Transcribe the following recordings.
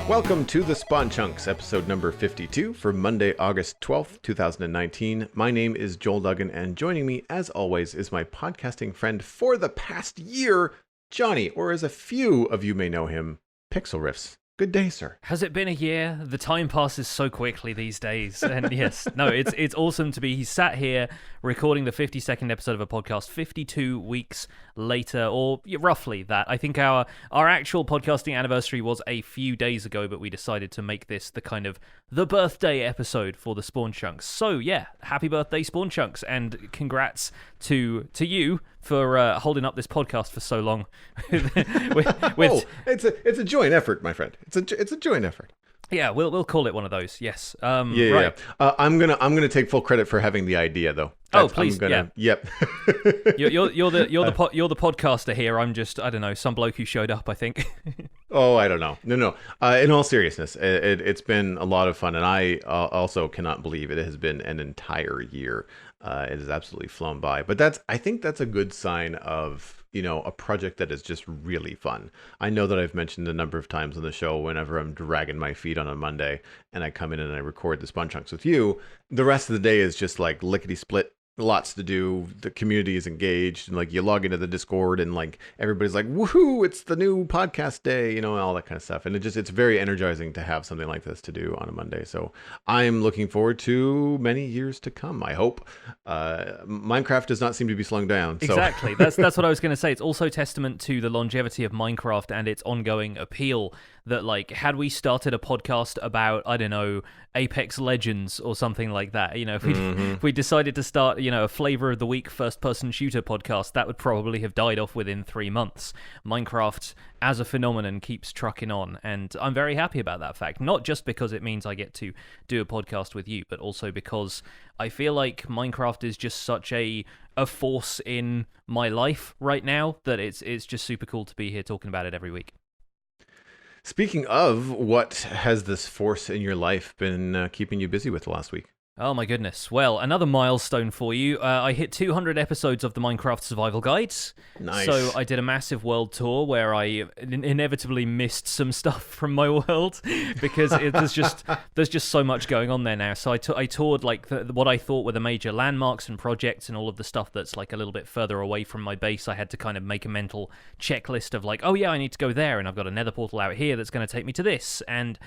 Welcome to the Spawn Chunks, episode number 52 for Monday, August 12th, 2019. My name is Joel Duggan, and joining me, as always, is my podcasting friend for the past year, Johnny, or as a few of you may know him, Pixlriffs. Good day, sir. Has it been a year? The time passes so quickly these days. And yes, no, it's awesome to be. He sat here recording the 52nd episode of a podcast 52 weeks later, or roughly that. I think our actual podcasting anniversary was a few days ago, but we decided to make this the kind of the birthday episode for the Spawn Chunks. So yeah, happy birthday, Spawn Chunks, and congrats to you for holding up this podcast for so long. It's a joint effort, my friend. It's a joint effort. Yeah, we'll call it one of those. Yes. Right. Yeah. I'm gonna take full credit for having the idea, though. Please. Yep. you're the podcaster here. I'm just, I don't know, some bloke who showed up, I think. Oh, I don't know. No. In all seriousness, it's been a lot of fun, and I also cannot believe it has been an entire year. It has absolutely flown by. But I think that's a good sign of, a project that is just really fun. I know that I've mentioned a number of times on the show whenever I'm dragging my feet on a Monday and I come in and I record the Spawn Chunks with you, the rest of the day is just like lickety-split. Lots to do. The community is engaged, and like you log into the Discord, and like everybody's like, "Woohoo! It's the new podcast day," all that kind of stuff. And it's very energizing to have something like this to do on a Monday. So I'm looking forward to many years to come. I hope. Minecraft does not seem to be slowing down. So. Exactly. That's what I was going to say. It's also testament to the longevity of Minecraft and its ongoing appeal. That, like, had we started a podcast about, I don't know, Apex Legends or something like that, if we decided to start, a flavor of the week first-person shooter podcast, that would probably have died off within 3 months. Minecraft, as a phenomenon, keeps trucking on, and I'm very happy about that fact. Not just because it means I get to do a podcast with you, but also because I feel like Minecraft is just such a force in my life right now that it's just super cool to be here talking about it every week. Speaking of, what has this force in your life been keeping you busy with the last week? Oh my goodness. Well, another milestone for you. I hit 200 episodes of the Minecraft Survival Guides. Nice. So I did a massive world tour where I inevitably missed some stuff from my world because there's just so much going on there now. So I toured like what I thought were the major landmarks and projects, and all of the stuff that's like a little bit further away from my base. I had to kind of make a mental checklist of like, oh yeah, I need to go there, and I've got a nether portal out here that's going to take me to this. And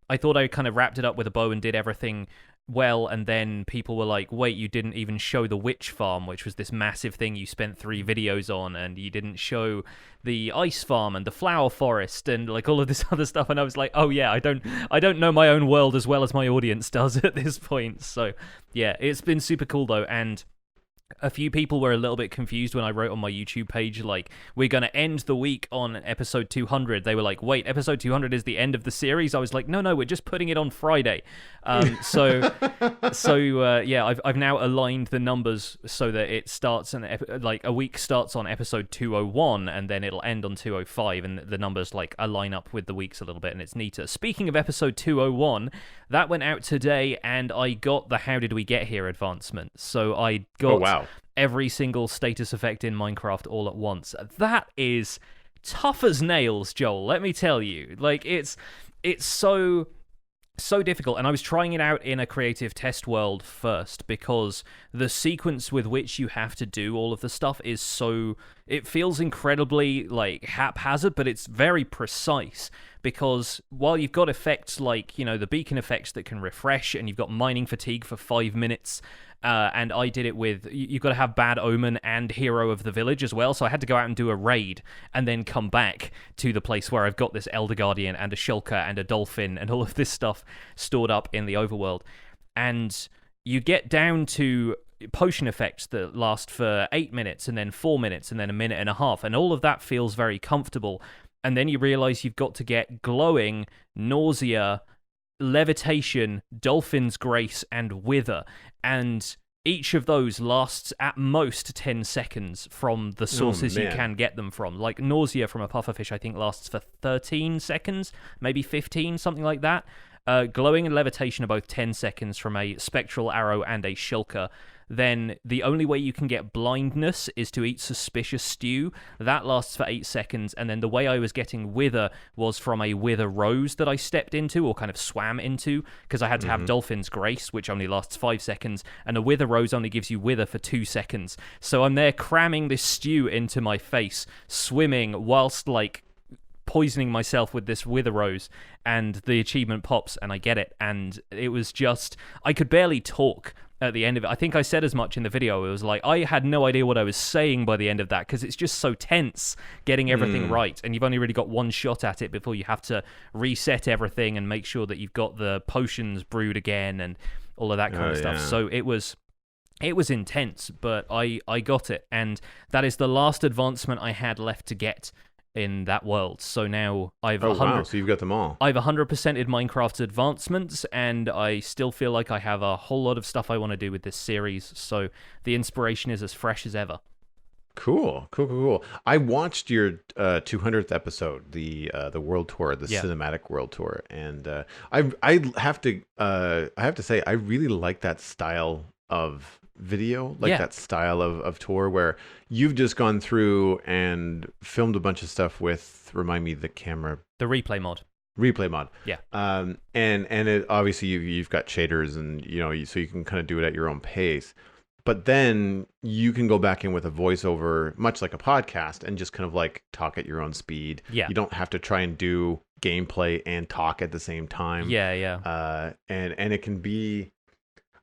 I thought I kind of wrapped it up with a bow and did everything well, and then people were like, wait, you didn't even show the witch farm, which was this massive thing you spent 3 videos on, and you didn't show the ice farm and the flower forest and like all of this other stuff. And I was like, oh yeah, I don't know my own world as well as my audience does at this point. So yeah, it's been super cool though. And a few people were a little bit confused when I wrote on my YouTube page, like, we're going to end the week on episode 200. They were like, wait, episode 200 is the end of the series? I was like, no, we're just putting it on Friday. So I've now aligned the numbers so that it starts, a week starts on episode 201, and then it'll end on 205, and the numbers, like, align up with the weeks a little bit, and it's neater. Speaking of episode 201, that went out today, and I got the How Did We Get Here advancement. So I got every single status effect in Minecraft all at once. That is tough as nails, Joel, let me tell you. Like, it's so difficult, and I was trying it out in a creative test world first because the sequence with which you have to do all of the stuff is it feels incredibly like haphazard, but it's very precise because while you've got effects like, the beacon effects that can refresh, and you've got mining fatigue for 5 minutes, and I did it with, you've got to have Bad Omen and Hero of the Village as well, so I had to go out and do a raid and then come back to the place where I've got this Elder Guardian and a Shulker and a Dolphin and all of this stuff stored up in the overworld. And you get down to potion effects that last for 8 minutes and then 4 minutes and then 1.5 minutes, and all of that feels very comfortable. And then you realize you've got to get glowing, nausea, levitation, Dolphin's Grace, and Wither. And each of those lasts at most 10 seconds from the sources you can get them from. Like nausea from a pufferfish, I think, lasts for 13 seconds, maybe 15, something like that. glowing and levitation are both 10 seconds from a spectral arrow and a shulker. Then the only way you can get blindness is to eat suspicious stew. That lasts for 8 seconds. And then the way I was getting wither was from a wither rose that I stepped into or kind of swam into, because I had to have dolphin's grace, which only lasts 5 seconds. And a wither rose only gives you wither for 2 seconds. So I'm there cramming this stew into my face, swimming whilst like poisoning myself with this wither rose, and the achievement pops and I get it. And it was just, I could barely talk at the end of it. I think I said as much in the video. It was like, I had no idea what I was saying by the end of that, because it's just so tense getting everything right, and you've only really got one shot at it before you have to reset everything and make sure that you've got the potions brewed again and all of that kind of stuff. So it was intense, but I got it, and that is the last advancement I had left to get in that world. So now I've so you've got them all. I've 100%ed Minecraft's advancements, and I still feel like I have a whole lot of stuff I want to do with this series. So the inspiration is as fresh as ever. Cool. I watched your 200th episode, the world tour, the cinematic world tour, and I have to say I really like that style of video, that style of tour where you've just gone through and filmed a bunch of stuff with, remind me, the replay mod. Yeah. And it, obviously you've got shaders, and so you can kind of do it at your own pace, but then you can go back in with a voiceover, much like a podcast, and just kind of like talk at your own speed. You don't have to try and do gameplay and talk at the same time. And it can be,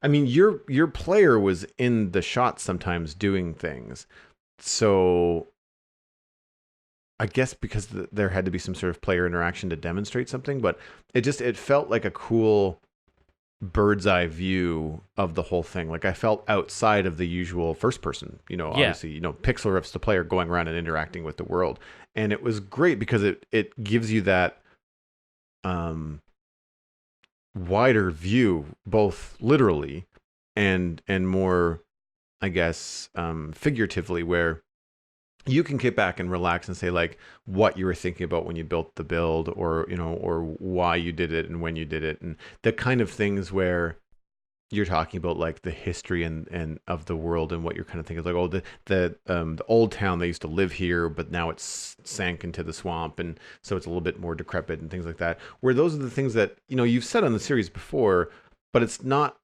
I mean, your player was in the shot sometimes doing things, so I guess because there had to be some sort of player interaction to demonstrate something, but it felt like a cool bird's eye view of the whole thing. Like I felt outside of the usual first person, obviously, Pixlriffs, the player going around and interacting with the world, and it was great because it gives you that wider view, both literally and more, I guess, figuratively, where you can kick back and relax and say like what you were thinking about when you built the build, or or why you did it and when you did it, and the kind of things where you're talking about like the history and of the world, and what you're kind of thinking like, oh, the old town, they used to live here, but now it's sank into the swamp, and so it's a little bit more decrepit and things like that, where those are the things that you've said on the series before, but it's not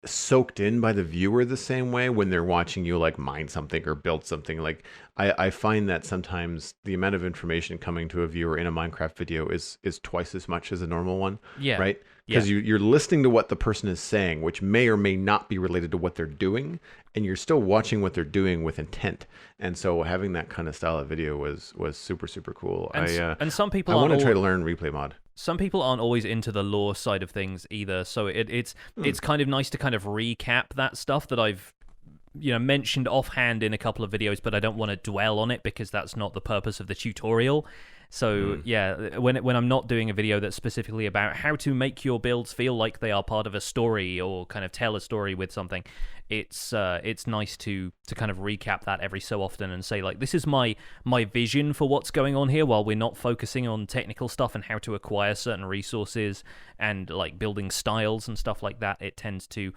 soaked in by the viewer the same way when they're watching you like mine something or build something. Like I find that sometimes the amount of information coming to a viewer in a Minecraft video is twice as much as a normal one. Right? Because you're listening to what the person is saying, which may or may not be related to what they're doing, and you're still watching what they're doing with intent. And so having that kind of style of video was super, super cool. And some people I want to try to learn replay mod. Some people aren't always into the lore side of things either, so it's kind of nice to kind of recap that stuff that I've mentioned offhand in a couple of videos, but I don't want to dwell on it because that's not the purpose of the tutorial. So when I'm not doing a video that's specifically about how to make your builds feel like they are part of a story or kind of tell a story with something, it's nice to kind of recap that every so often and say like, this is my vision for what's going on here, while we're not focusing on technical stuff and how to acquire certain resources and like building styles and stuff like that. It tends to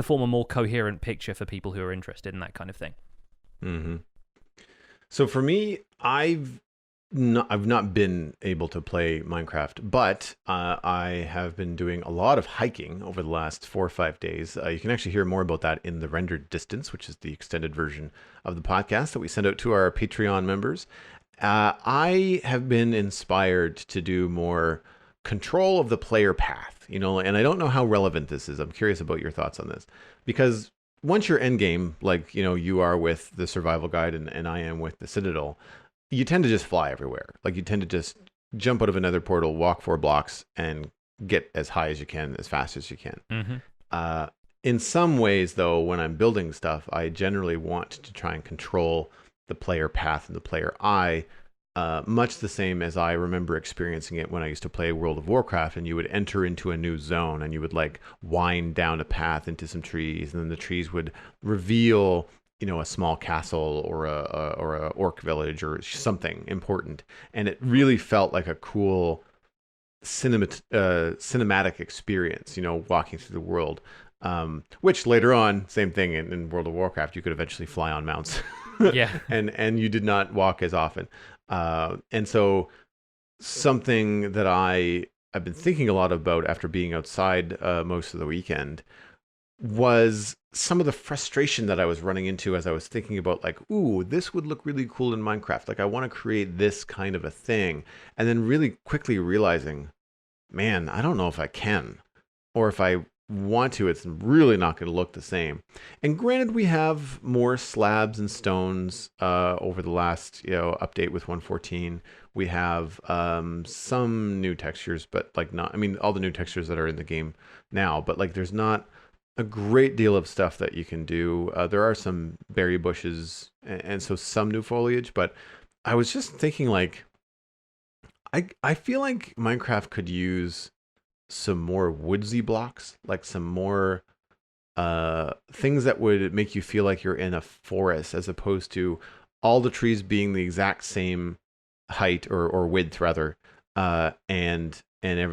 form a more coherent picture for people who are interested in that kind of thing. So for me, I've not been able to play Minecraft, but I have been doing a lot of hiking over the last 4 or 5 days. You can actually hear more about that in the rendered distance, which is the extended version of the podcast that we send out to our Patreon members. I have been inspired to do more control of the player path, and I don't know how relevant this is. I'm curious about your thoughts on this, because once you're end game, like, you are with the survival guide and I am with the Citadel, you tend to just fly everywhere. Like you tend to just jump out of another portal, walk 4 blocks, and get as high as you can, as fast as you can. In some ways, though, when I'm building stuff, I generally want to try and control the player path and the player eye, much the same as I remember experiencing it when I used to play World of Warcraft, and you would enter into a new zone and you would like wind down a path into some trees, and then the trees would reveal a small castle or a orc village or something important, and it really felt like a cool cinematic experience, walking through the world. Which later on, same thing in World of Warcraft, you could eventually fly on mounts, Yeah. and you did not walk as often. And so something that I've been thinking a lot about after being outside most of the weekend was some of the frustration that I was running into as I was thinking about like, ooh, this would look really cool in Minecraft. Like I want to create this kind of a thing. And then really quickly realizing, man, I don't know if I can. Or if I want to, it's really not going to look the same. And granted, we have more slabs and stones over the last update with 114. We have some new textures, but like not. I mean, all the new textures that are in the game now, but like there's not a great deal of stuff that you can do. There are some berry bushes and so some new foliage, but I was just thinking like I feel like Minecraft could use some more woodsy blocks, like some more things that would make you feel like you're in a forest as opposed to all the trees being the exact same height or width rather, and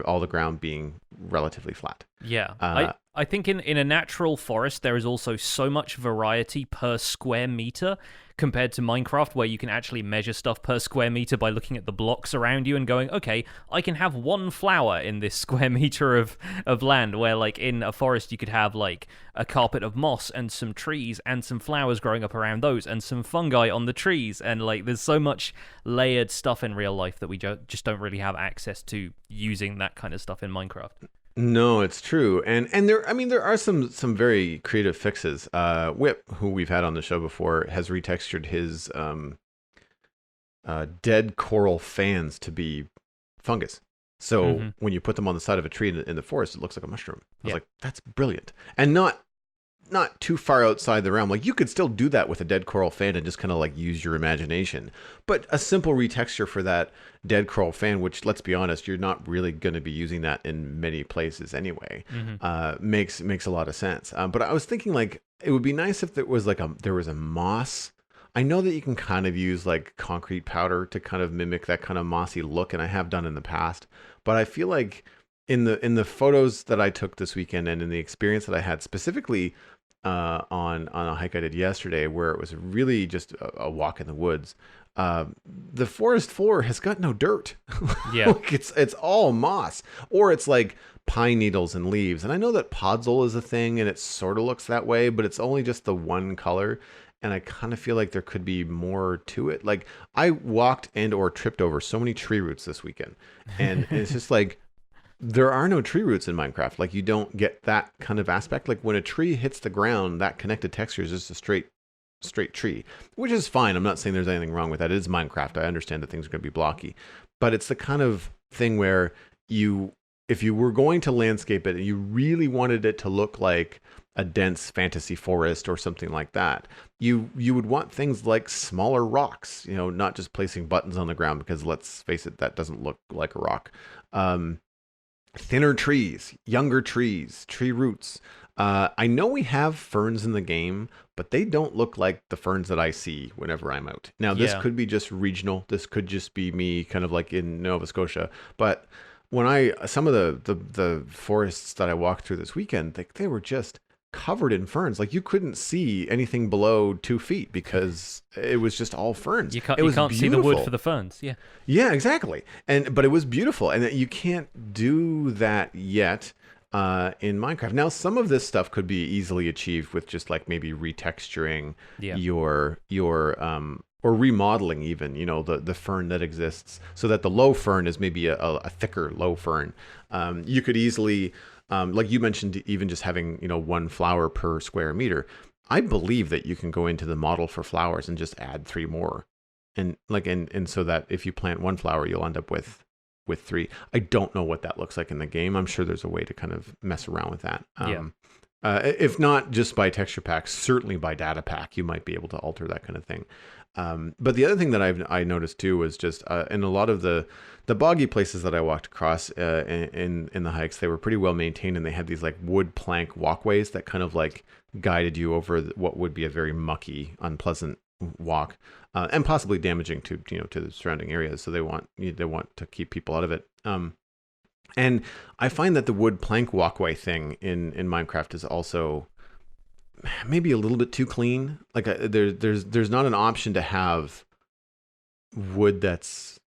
all the ground being relatively flat. Yeah. I think in a natural forest, there is also so much variety per square meter compared to Minecraft, where you can actually measure stuff per square meter by looking at the blocks around you and going, okay, I can have one flower in this square meter of land, where like in a forest, you could have like a carpet of moss and some trees and some flowers growing up around those and some fungi on the trees. And like there's so much layered stuff in real life that we just don't really have access to using that kind of stuff in Minecraft. No, it's true, and there are some very creative fixes. Whip, who we've had on the show before, has retextured his dead coral fans to be fungus. So when you put them on the side of a tree in the forest, it looks like a mushroom. I was like, that's brilliant, and not too far outside the realm. Like you could still do that with a dead coral fan and just kind of like use your imagination. But a simple retexture for that dead coral fan, which let's be honest, you're not really going to be using that in many places anyway, makes a lot of sense. But I was thinking like it would be nice if there was a moss. I know that you can kind of use like concrete powder to kind of mimic that kind of mossy look, and I have done in the past. But I feel like in the photos that I took this weekend and in the experience that I had specifically on a hike I did yesterday, where it was really just a walk in the woods. The forest floor has got no dirt. Yeah, like it's all moss, or it's like pine needles and leaves. And I know that podzol is a thing, and it sort of looks that way, but it's only just the one color. And I kind of feel like there could be more to it. Like I walked and or tripped over so many tree roots this weekend, and it's just like there are no tree roots in Minecraft. Like you don't get that kind of aspect. Like when a tree hits the ground, that connected texture is just a straight tree, which is fine. I'm not saying there's anything wrong with that. It is Minecraft. I understand that things are going to be blocky, but it's the kind of thing where if you were going to landscape it and you really wanted it to look like a dense fantasy forest or something like that, you would want things like smaller rocks, not just placing buttons on the ground, because let's face it, that doesn't look like a rock. Thinner trees, younger trees, tree roots. I know we have ferns in the game, but they don't look like the ferns that I see whenever I'm out. Now, this could be just regional. This could just be me kind of like in Nova Scotia. But when some of the forests that I walked through this weekend, they were just covered in ferns. Like you couldn't see anything below 2 feet because it was just all ferns. You can't see the wood for the ferns. Yeah, exactly. But it was beautiful, and you can't do that yet in Minecraft. Now, some of this stuff could be easily achieved with just like maybe retexturing your or remodeling even, the fern that exists, so that the low fern is maybe a thicker low fern. You could easily, like you mentioned, even just having, one flower per square meter. I believe that you can go into the model for flowers and just add 3 more. And so that if you plant 1 flower, you'll end up with 3. I don't know what that looks like in the game. I'm sure there's a way to kind of mess around with that. If not just by texture pack, certainly by data pack, you might be able to alter that kind of thing. But the other thing that I noticed too was just in a lot of the boggy places that I walked across in the hikes, they were pretty well maintained, and they had these like wood plank walkways that kind of like guided you over what would be a very mucky, unpleasant walk, and possibly damaging to the surrounding areas. So they want to keep people out of it. And I find that the wood plank walkway thing in Minecraft is also maybe a little bit too clean. Like there's not an option to have wood that's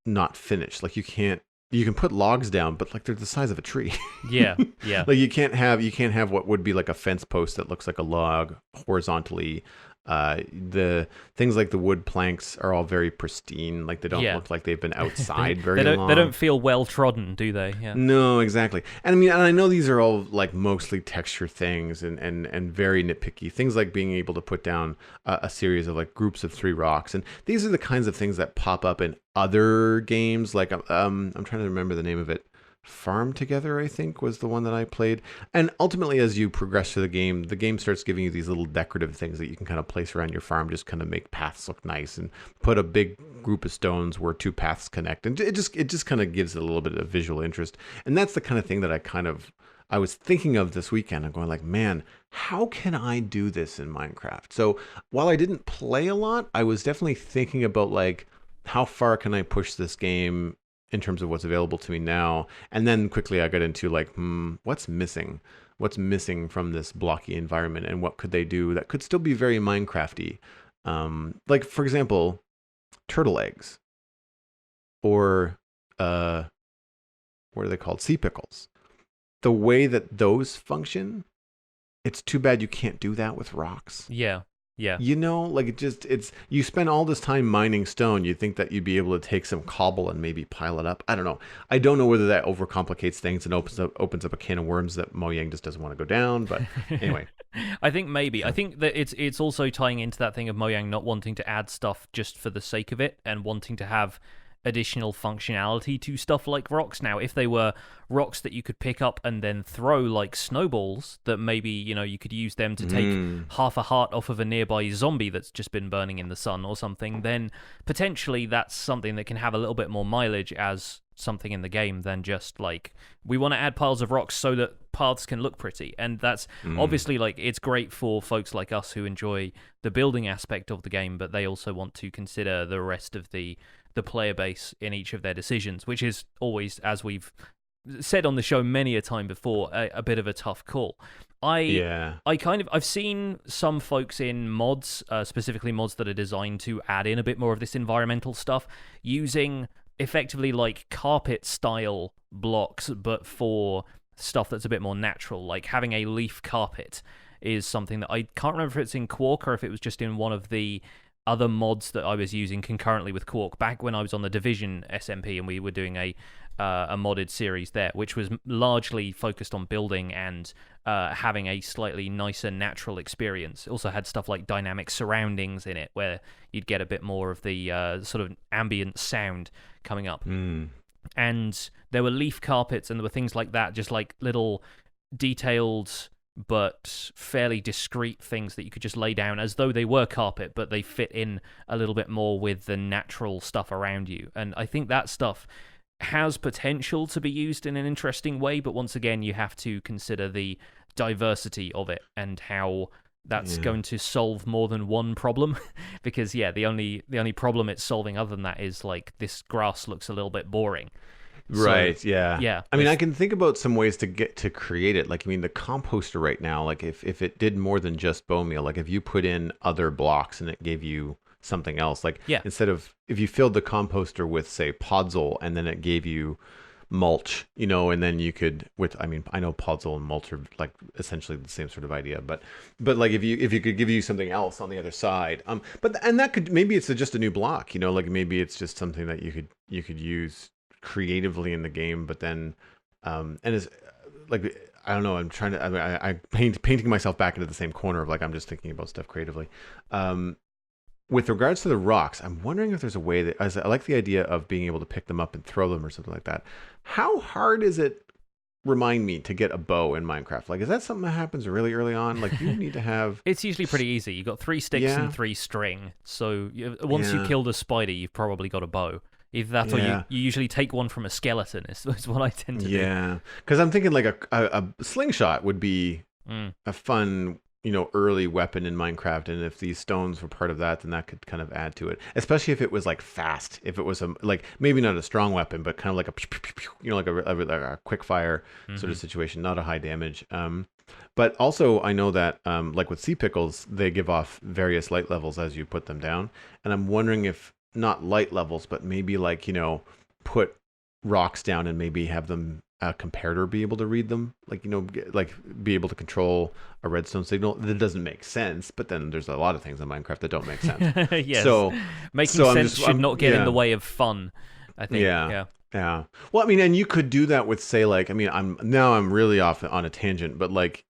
not finished. Like you can put logs down, but like they're the size of a tree. Yeah, yeah. Like you can't have what would be like a fence post that looks like a log horizontally. The things like the wood planks are all very pristine. Like they don't look like they've been outside very long. They don't feel well trodden, do they? Yeah. No, exactly. And I mean, and I know these are all like mostly texture things and very nitpicky things, like being able to put down a series of like groups of 3 rocks. And these are the kinds of things that pop up in other games. Like I'm trying to remember the name of it. Farm Together, I think, was the one that I played. And ultimately, as you progress through the game starts giving you these little decorative things that you can kind of place around your farm, just kind of make paths look nice, and put a big group of stones where 2 paths connect, and it just kind of gives it a little bit of visual interest. And that's the kind of thing that I was thinking of this weekend. I'm going like, man, how can I do this in Minecraft? So while I didn't play a lot, I was definitely thinking about like, how far can I push this game in terms of what's available to me now. And then quickly I got into like, what's missing? What's missing from this blocky environment, and what could they do that could still be very Minecrafty? Like, for example, turtle eggs, or what are they called? Sea pickles. The way that those function, it's too bad you can't do that with rocks. Yeah. Yeah. You know, like it's you spend all this time mining stone, you'd think that you'd be able to take some cobble and maybe pile it up. I don't know. I don't know whether that overcomplicates things and opens up a can of worms that Mojang just doesn't want to go down, but anyway. I think maybe. I think that it's also tying into that thing of Mojang not wanting to add stuff just for the sake of it, and wanting to have additional functionality to stuff like rocks. Now, if they were rocks that you could pick up and then throw like snowballs, that maybe, you could use them to take half a heart off of a nearby zombie that's just been burning in the sun or something, then potentially that's something that can have a little bit more mileage as something in the game than just like, we want to add piles of rocks so that paths can look pretty. And that's obviously like, it's great for folks like us who enjoy the building aspect of the game, but they also want to consider the rest of the player base in each of their decisions, which is always, as we've said on the show many a time before, a bit of a tough call. I've seen some folks in mods, specifically mods that are designed to add in a bit more of this environmental stuff, using effectively like carpet style blocks, but for stuff that's a bit more natural, like having a leaf carpet is something that I can't remember if it's in Quark or if it was just in one of the other mods that I was using concurrently with Quark back when I was on the Division SMP, and we were doing a modded series there, which was largely focused on building and having a slightly nicer natural experience. It also had stuff like dynamic surroundings in it, where you'd get a bit more of the sort of ambient sound coming up. And there were leaf carpets, and there were things like that, just like little detailed but fairly discreet things that you could just lay down as though they were carpet, but they fit in a little bit more with the natural stuff around you. And I think that stuff has potential to be used in an interesting way, but once again, you have to consider the diversity of it and how that's going to solve more than one problem. Because the only problem it's solving other than that is like, this grass looks a little bit boring. Right, so, yeah. I mean, I can think about some ways to get to create it. Like, I mean, the composter right now, like if it did more than just bone meal, like if you put in other blocks and it gave you something else, like instead of, if you filled the composter with, say, podzol, and then it gave you mulch, and then you could, I mean, I know podzol and mulch are like essentially the same sort of idea, but like if you could give you something else on the other side, and that could, maybe it's just a new block, like maybe it's just something that you could use creatively in the game, but then and it's like, I don't know, I'm trying to, I'm painting myself back into the same corner of like, I'm just thinking about stuff creatively. With regards to the rocks, I'm wondering if there's a way that, I like the idea of being able to pick them up and throw them or something like that. How hard is it, remind me, to get a bow in Minecraft? Like, is that something that happens really early on? Like, you need to have... It's usually pretty easy. You've got 3 sticks and 3 string. So once you kill the spider, you've probably got a bow. Either that or you usually take one from a skeleton is what I tend to do. Yeah, because I'm thinking like a slingshot would be a fun early weapon in Minecraft, and if these stones were part of that, then that could kind of add to it. Especially if it was like fast, if it was like maybe not a strong weapon, but kind of like a quick fire sort of situation, not a high damage. But also I know that like with sea pickles, they give off various light levels as you put them down, and I'm wondering if not light levels, but maybe like put rocks down and maybe have them a comparator be able to read them, like like be able to control a redstone signal. That doesn't make sense, but then there's a lot of things in Minecraft that don't make sense. Yes. So making sense should not get in the way of fun, I think. Yeah. Well, I mean, and you could do that with, say, like, I mean, I'm really off on a tangent, but like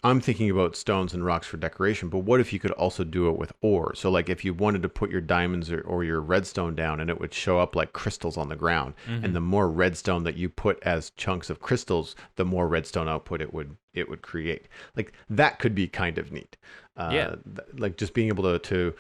I'm thinking about stones and rocks for decoration, but what if you could also do it with ore? So like if you wanted to put your diamonds or your redstone down, and it would show up like crystals on the ground, and the more redstone that you put as chunks of crystals, the more redstone output it would create. Like that could be kind of neat. Like just being able to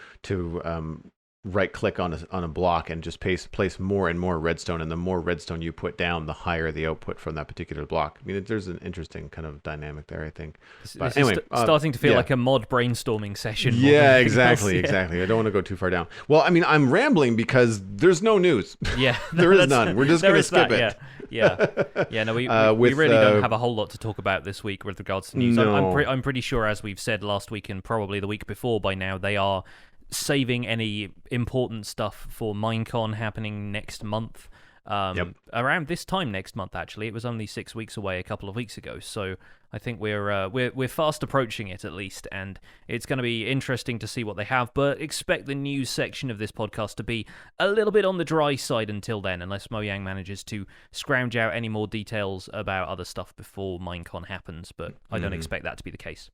right click on a block and just place more and more redstone, and the more redstone you put down, the higher the output from that particular block. I mean, there's an interesting kind of dynamic there, I think. But this anyway, is starting to feel like a mod brainstorming session. Yeah, exactly. I don't want to go too far down. Well, I mean, I'm rambling because there's no news. Yeah, there is none. We're just going to skip it. Yeah. No, we really don't have a whole lot to talk about this week with regards to news. No. I'm pretty sure, as we've said last week and probably the week before by now, they are saving any important stuff for Minecon happening next month. Around this time next month, actually. It was only 6 weeks away a couple of weeks ago, so I think we're fast approaching it, at least, and it's going to be interesting to see what they have, but expect the news section of this podcast to be a little bit on the dry side until then, unless Mojang manages to scrounge out any more details about other stuff before Minecon happens, but I don't expect that to be the case.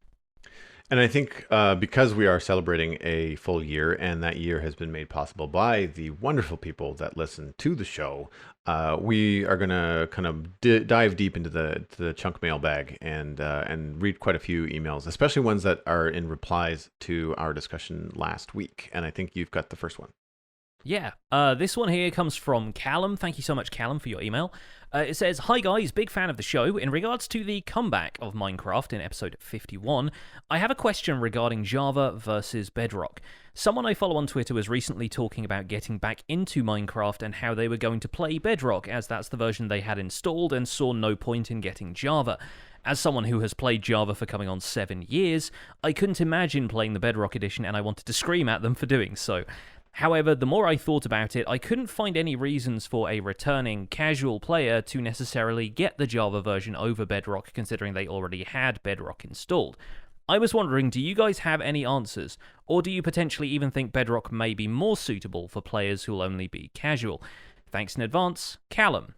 And I think because we are celebrating a full year, and that year has been made possible by the wonderful people that listen to the show, we are going to kind of dive deep into the chunk mail bag and read quite a few emails, especially ones that are in replies to our discussion last week. And I think you've got the first one. Yeah, this one here comes from Callum. Thank you so much, Callum, for your email. It says, "Hi guys, big fan of the show. In regards to the comeback of Minecraft in episode 51, I have a question regarding Java versus Bedrock. Someone I follow on Twitter was recently talking about getting back into Minecraft and how they were going to play Bedrock, as that's the version they had installed, and saw no point in getting Java. As someone who has played Java for coming on 7 years, I couldn't imagine playing the Bedrock edition, and I wanted to scream at them for doing so. However, the more I thought about it, I couldn't find any reasons for a returning casual player to necessarily get the Java version over Bedrock, considering they already had Bedrock installed. I was wondering, do you guys have any answers? Or do you potentially even think Bedrock may be more suitable for players who'll only be casual? Thanks in advance, Callum."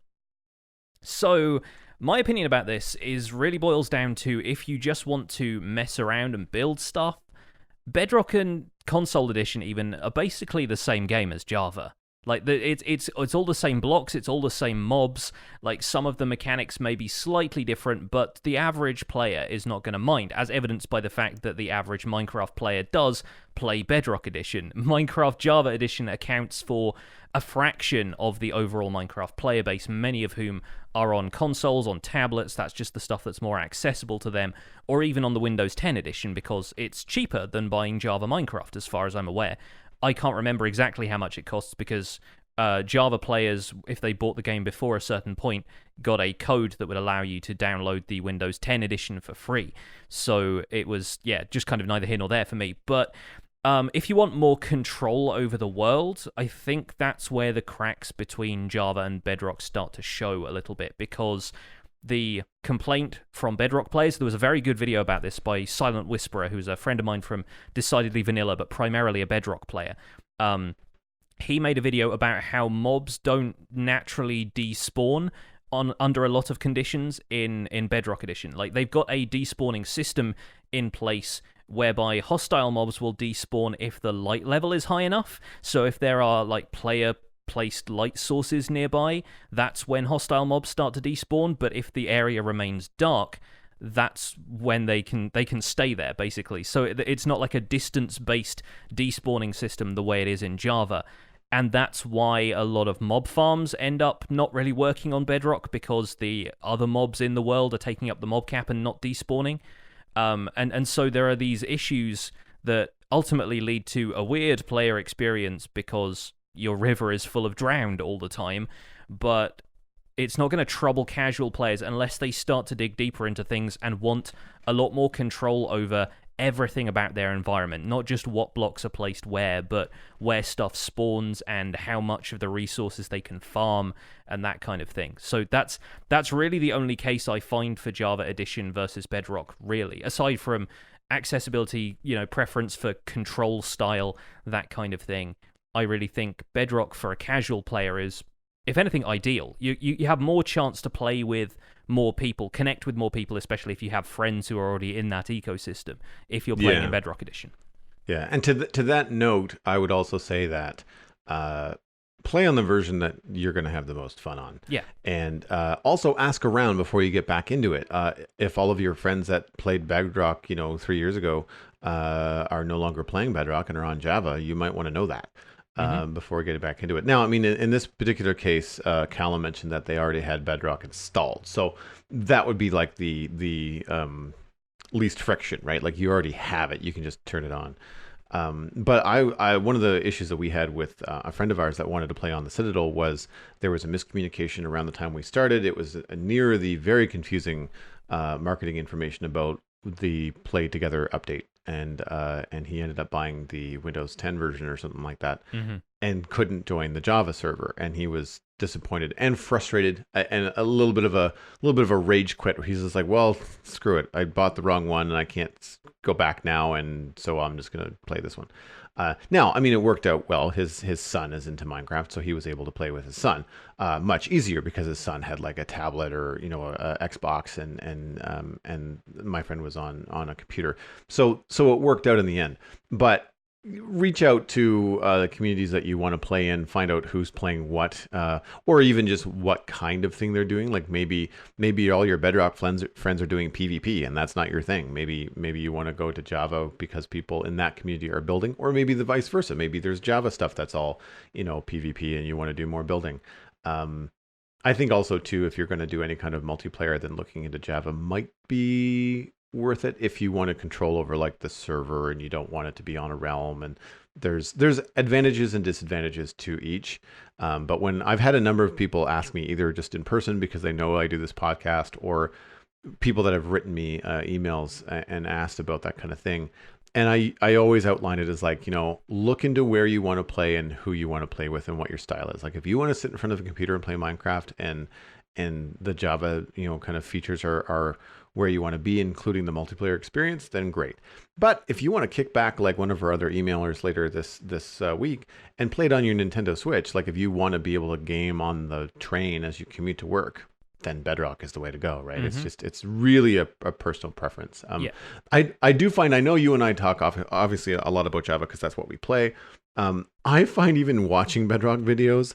So, my opinion about this really boils down to, if you just want to mess around and build stuff, Bedrock and Console Edition even are basically the same game as Java. Like, it's all the same blocks, it's all the same mobs. Like, some of the mechanics may be slightly different, but the average player is not going to mind, as evidenced by the fact that the average Minecraft player does play Bedrock Edition. Minecraft Java Edition accounts for a fraction of the overall Minecraft player base, many of whom are on consoles, on tablets. That's just the stuff that's more accessible to them, or even on the Windows 10 edition, because it's cheaper than buying Java Minecraft, as far as I'm aware. I can't remember exactly how much it costs, because Java players, if they bought the game before a certain point, got a code that would allow you to download the Windows 10 edition for free. So it was, just kind of neither here nor there for me. But if you want more control over the world, I think that's where the cracks between Java and Bedrock start to show a little bit, because the complaint from Bedrock players, there was a very good video about this by Silent Whisperer, who's a friend of mine from Decidedly Vanilla, but primarily a Bedrock player. He made a video about how mobs don't naturally despawn under a lot of conditions in Bedrock Edition. Like, they've got a despawning system in place whereby hostile mobs will despawn if the light level is high enough. So if there are like player-placed light sources nearby, that's when hostile mobs start to despawn. But if the area remains dark, that's when they can stay there, basically. So it's not like a distance-based despawning system the way it is in Java. And that's why a lot of mob farms end up not really working on Bedrock, because the other mobs in the world are taking up the mob cap and not despawning. And so there are these issues that ultimately lead to a weird player experience because your river is full of drowned all the time, but it's not going to trouble casual players unless they start to dig deeper into things and want a lot more control over everything about their environment, not just what blocks are placed where, but where stuff spawns and how much of the resources they can farm and that kind of thing. So that's really the only case I find for Java Edition versus Bedrock, really, aside from accessibility, preference for control style, that kind of thing. I really think Bedrock for a casual player is, if anything, ideal. You have more chance to play with more people, connect with more people, especially if you have friends who are already in that ecosystem, if you're playing in Bedrock Edition. Yeah, and to that note, I would also say that play on the version that you're going to have the most fun on. Yeah. And also ask around before you get back into it. If all of your friends that played Bedrock, 3 years ago, are no longer playing Bedrock and are on Java, you might want to know that. Before getting back into it. Now, I mean, in this particular case, Callum mentioned that they already had Bedrock installed, so that would be like the least friction, right? Like you already have it, you can just turn it on. But I one of the issues that we had with a friend of ours that wanted to play on the Citadel was there was a miscommunication around the time we started. It was near the very confusing marketing information about the Play Together update. And he ended up buying the Windows 10 version or something like that, and couldn't join the Java server, and he was disappointed and frustrated and a little bit of a rage quit where he's just like, well, screw it, I bought the wrong one and I can't go back now, and so I'm just gonna play this one. Now, I mean, it worked out well. His son is into Minecraft, so he was able to play with his son much easier because his son had like a tablet or a Xbox, and my friend was on a computer, so it worked out in the end. But reach out to the communities that you want to play in, find out who's playing what, or even just what kind of thing they're doing. Like maybe all your Bedrock friends are doing PvP and that's not your thing. Maybe you want to go to Java because people in that community are building, or maybe the vice versa. Maybe there's Java stuff that's all PvP and you want to do more building. I think also too, if you're going to do any kind of multiplayer, then looking into Java might be worth it if you want to control over like the server and you don't want it to be on a realm. And there's advantages and disadvantages to each. But when I've had a number of people ask me, either just in person because they know I do this podcast, or people that have written me emails and asked about that kind of thing, and I always outline it as like, look into where you want to play and who you want to play with and what your style is. Like if you want to sit in front of a computer and play Minecraft and the Java kind of features are where you want to be, including the multiplayer experience, then great. But if you want to kick back like one of our other emailers later this week and play it on your Nintendo Switch, like if you want to be able to game on the train as you commute to work, then Bedrock is the way to go, right? It's really a personal preference. I do find, I know you and I talk obviously a lot about Java because that's what we play. I find even watching Bedrock videos,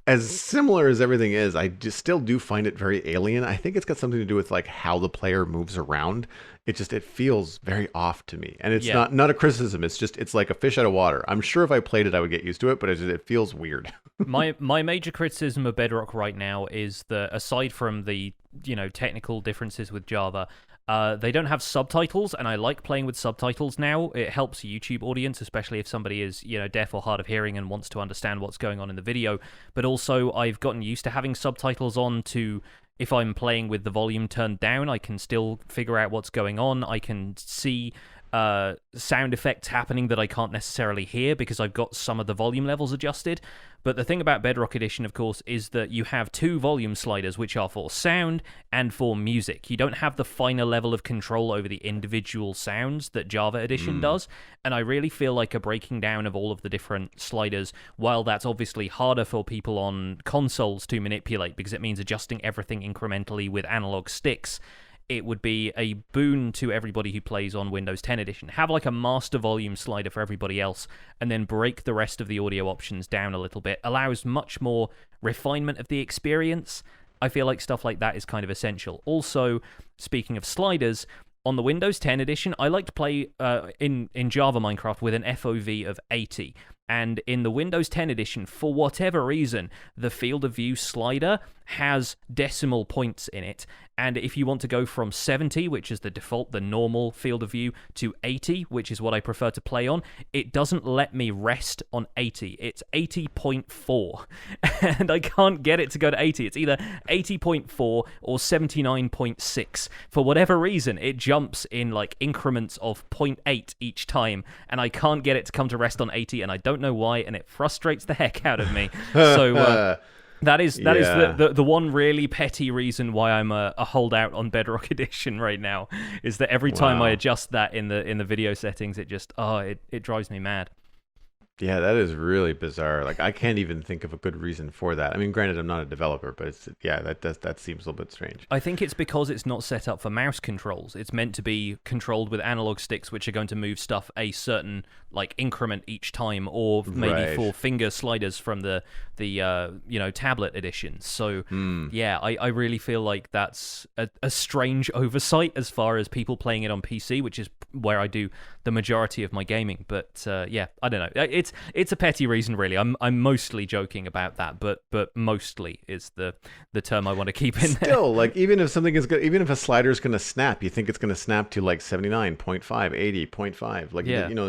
as similar as everything is, I just still do find it very alien. I think it's got something to do with like how the player moves around. It feels very off to me, and it's not a criticism. It's like a fish out of water. I'm sure if I played it, I would get used to it, but it feels weird. My major criticism of Bedrock right now is that aside from the technical differences with Java, they don't have subtitles, and I like playing with subtitles now. It helps a YouTube audience, especially if somebody is, deaf or hard of hearing and wants to understand what's going on in the video. But also, I've gotten used to having subtitles on to, if I'm playing with the volume turned down, I can still figure out what's going on. I can see sound effects happening that I can't necessarily hear because I've got some of the volume levels adjusted. But the thing about Bedrock Edition, of course, is that you have two volume sliders, which are for sound and for music. You don't have the finer level of control over the individual sounds that Java Edition does, and I really feel like a breaking down of all of the different sliders, while that's obviously harder for people on consoles to manipulate because it means adjusting everything incrementally with analog sticks. It would be a boon to everybody who plays on Windows 10 Edition. Have like a master volume slider for everybody else, and then break the rest of the audio options down a little bit. Allows much more refinement of the experience. I feel like stuff like that is kind of essential. Also, speaking of sliders, on the Windows 10 Edition, I like to play in Java Minecraft with an FOV of 80. And in the Windows 10 edition, for whatever reason, the field of view slider has decimal points in it. And if you want to go from 70, which is the default, the normal field of view, to 80, which is what I prefer to play on, it doesn't let me rest on 80. It's 80.4. And I can't get it to go to 80. It's either 80.4 or 79.6. For whatever reason, it jumps in like increments of 0.8 each time, and I can't get it to come to rest on 80, and I don't know why, and it frustrates the heck out of me. So that is the one really petty reason why I'm a holdout on Bedrock Edition right now, is that every time I adjust that in the video settings, it just it drives me mad. Yeah, that is really bizarre. Like, I can't even think of a good reason for that. I mean, granted, I'm not a developer, but that seems a little bit strange. I think it's because it's not set up for mouse controls. It's meant to be controlled with analog sticks, which are going to move stuff a certain like increment each time, or maybe for finger sliders from the tablet edition. So yeah, I really feel like that's a strange oversight as far as people playing it on PC, which is where I do the majority of my gaming. But yeah, I don't know. It's a petty reason, really. I'm mostly joking about that, but mostly is the term I want to keep in there. Still, like, even if something is good, even if a slider is going to snap, you think it's going to snap to like 79.5, 80.5, like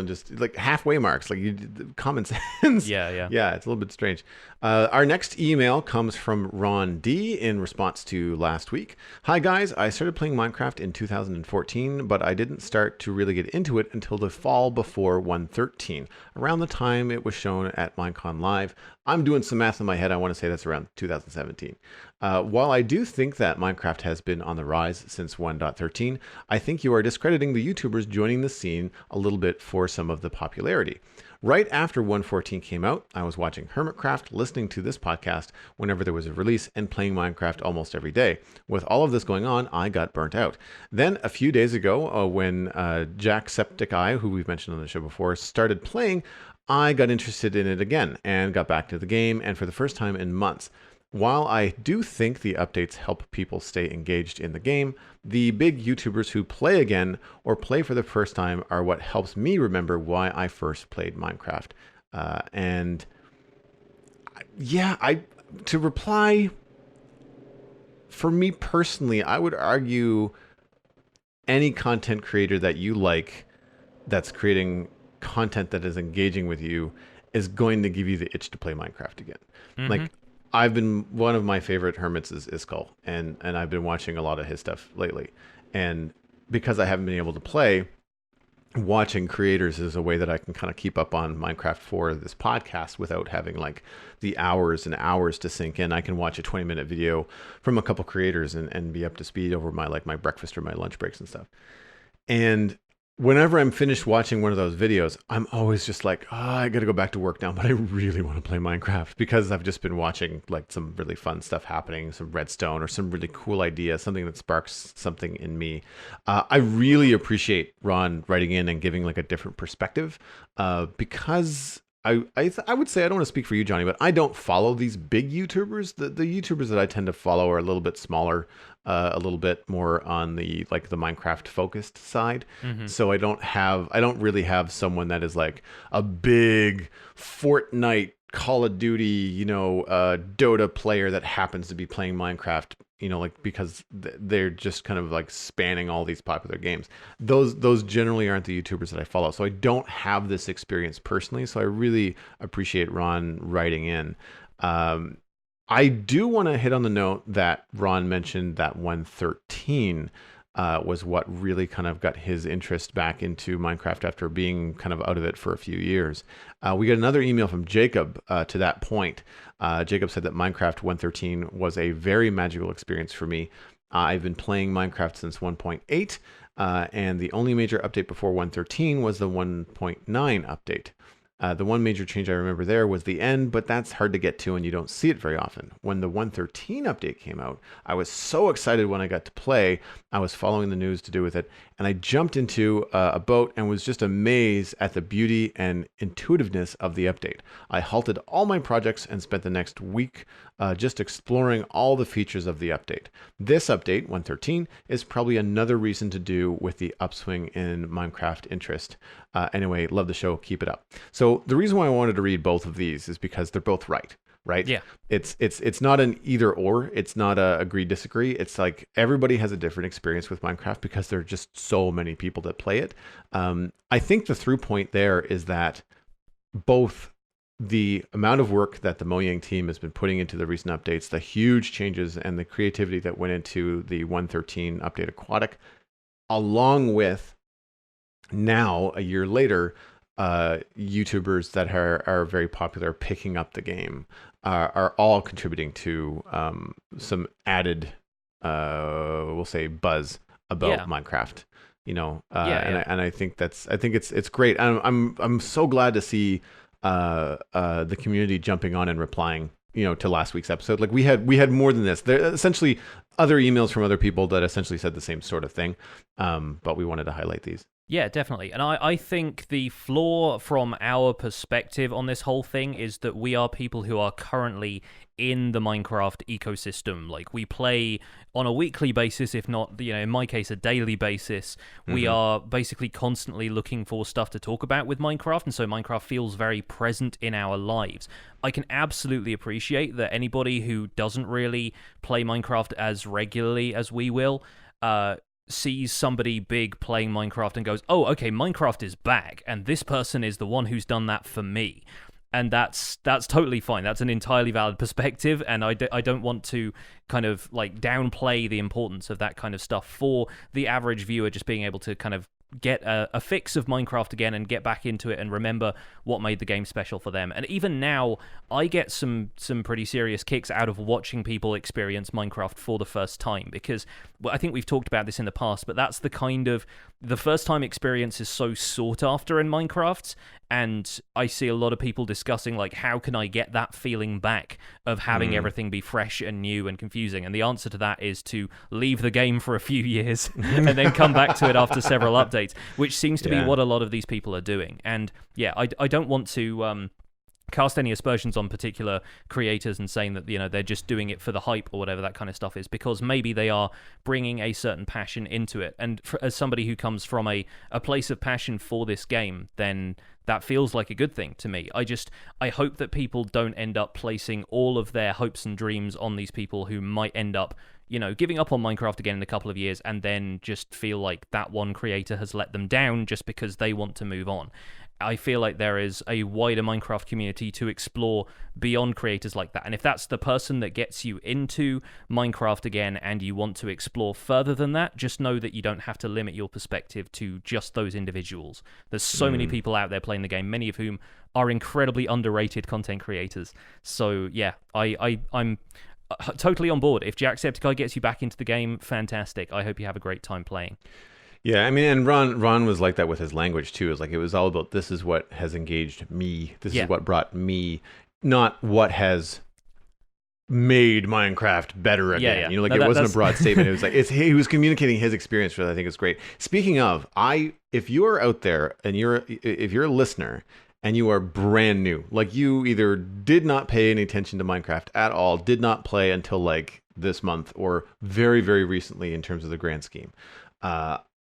just like halfway marks, like common sense. Yeah, it's a little bit strange. Our next email comes from Ron D in response to last week. Hi guys, I started playing Minecraft in 2014, but I didn't start to really get into it until the fall before 1.13, around the time it was shown at Minecon Live. I'm doing some math in my head. I want to say that's around 2017. While I do think that Minecraft has been on the rise since 1.13, I think you are discrediting the YouTubers joining the scene a little bit for some of the popularity. Right after 1.14 came out, I was watching Hermitcraft, listening to this podcast whenever there was a release, and playing Minecraft almost every day. With all of this going on, I got burnt out. Then, a few days ago, when Jacksepticeye, who we've mentioned on the show before, started playing, I got interested in it again and got back to the game, and for the first time in months. While I do think the updates help people stay engaged in the game, the big YouTubers who play again or play for the first time are what helps me remember why I first played Minecraft. To reply, for me personally, I would argue any content creator that you like that's creating content that is engaging with you is going to give you the itch to play Minecraft again. Mm-hmm. Like, one of my favorite hermits is Iskall, and I've been watching a lot of his stuff lately. And because I haven't been able to play, watching creators is a way that I can kind of keep up on Minecraft for this podcast without having like the hours and hours to sink in. I can watch a 20-minute video from a couple creators and be up to speed over my breakfast or my lunch breaks and stuff. And whenever I'm finished watching one of those videos, I'm always just like, I got to go back to work now, but I really want to play Minecraft because I've just been watching like some really fun stuff happening, some redstone or some really cool idea, something that sparks something in me. I really appreciate Ron writing in and giving like a different perspective because I would say, I don't want to speak for you, Johnny, but I don't follow these big YouTubers. The YouTubers that I tend to follow are a little bit smaller, a little bit more on the Minecraft focused side. Mm-hmm. So I don't really have someone that is like a big Fortnite, Call of Duty, Dota player that happens to be playing Minecraft, because they're just kind of like spanning all these popular games. Those generally aren't the YouTubers that I follow. So I don't have this experience personally. So I really appreciate Ron writing in. I do want to hit on the note that Ron mentioned that 1.13 was what really kind of got his interest back into Minecraft after being kind of out of it for a few years. We got another email from Jacob to that point. Jacob said that Minecraft 1.13 was a very magical experience for me. I've been playing Minecraft since 1.8, and the only major update before 1.13 was the 1.9 update. The one major change I remember there was the end, but that's hard to get to and you don't see it very often. When the 1.13 update came out, I was so excited when I got to play. I was following the news to do with it, and I jumped into a boat and was just amazed at the beauty and intuitiveness of the update. I halted all my projects and spent the next week just exploring all the features of the update. This update, 1.13, is probably another reason to do with the upswing in Minecraft interest. Anyway, love the show. Keep it up. So So the reason why I wanted to read both of these is because they're both right. Right? Yeah. It's not an either or. It's not a agree disagree. It's like everybody has a different experience with Minecraft because there are just so many people that play it. I think the through point there is that both the amount of work that the Mojang team has been putting into the recent updates, the huge changes and the creativity that went into the 1.13 update Aquatic, along with now a year later, YouTubers that are very popular picking up the game are all contributing to some added, we'll say, buzz about Minecraft. And I think it's great. I'm so glad to see the community jumping on and replying, to last week's episode. Like we had more than this. There essentially other emails from other people that essentially said the same sort of thing, but we wanted to highlight these. Yeah, definitely. And I think the flaw from our perspective on this whole thing is that we are people who are currently in the Minecraft ecosystem. Like, we play on a weekly basis, if not, in my case, a daily basis. We are basically constantly looking for stuff to talk about with Minecraft, and so Minecraft feels very present in our lives. I can absolutely appreciate that anybody who doesn't really play Minecraft as regularly as we will, sees somebody big playing Minecraft and goes, oh, okay, Minecraft is back, and this person is the one who's done that for me. And that's totally fine. That's an entirely valid perspective, and I don't want to kind of like downplay the importance of that kind of stuff for the average viewer just being able to kind of get a fix of Minecraft again and get back into it and remember what made the game special for them. And even now, I get some pretty serious kicks out of watching people experience Minecraft for the first time, because I think we've talked about this in the past, but that's the kind of the first time experience is so sought after in Minecraft, and I see a lot of people discussing like, how can I get that feeling back of having everything be fresh and new and confusing? And the answer to that is to leave the game for a few years and then come back to it after several updates, which seems to be what a lot of these people are doing. And yeah, I don't want to cast any aspersions on particular creators and saying that they're just doing it for the hype or whatever that kind of stuff is, because maybe they are bringing a certain passion into it. And as somebody who comes from a place of passion for this game, then that feels like a good thing to me. I hope that people don't end up placing all of their hopes and dreams on these people who might end up giving up on Minecraft again in a couple of years and then just feel like that one creator has let them down just because they want to move on. I feel like there is a wider Minecraft community to explore beyond creators like that. And if that's the person that gets you into Minecraft again and you want to explore further than that, just know that you don't have to limit your perspective to just those individuals. There's so many people out there playing the game, many of whom are incredibly underrated content creators. So yeah, I'm totally on board. If Jacksepticeye gets you back into the game, fantastic. I hope you have a great time playing. Yeah, I mean, and Ron was like that with his language too. It was all about, this is what has engaged me. This is what brought me, not what has made Minecraft better again. Yeah. It wasn't a broad statement. It was like he was communicating his experience, which I think is great. Speaking of, if you are out there and if you're a listener and you are brand new, like you either did not pay any attention to Minecraft at all, did not play until like this month or very, very recently in terms of the grand scheme,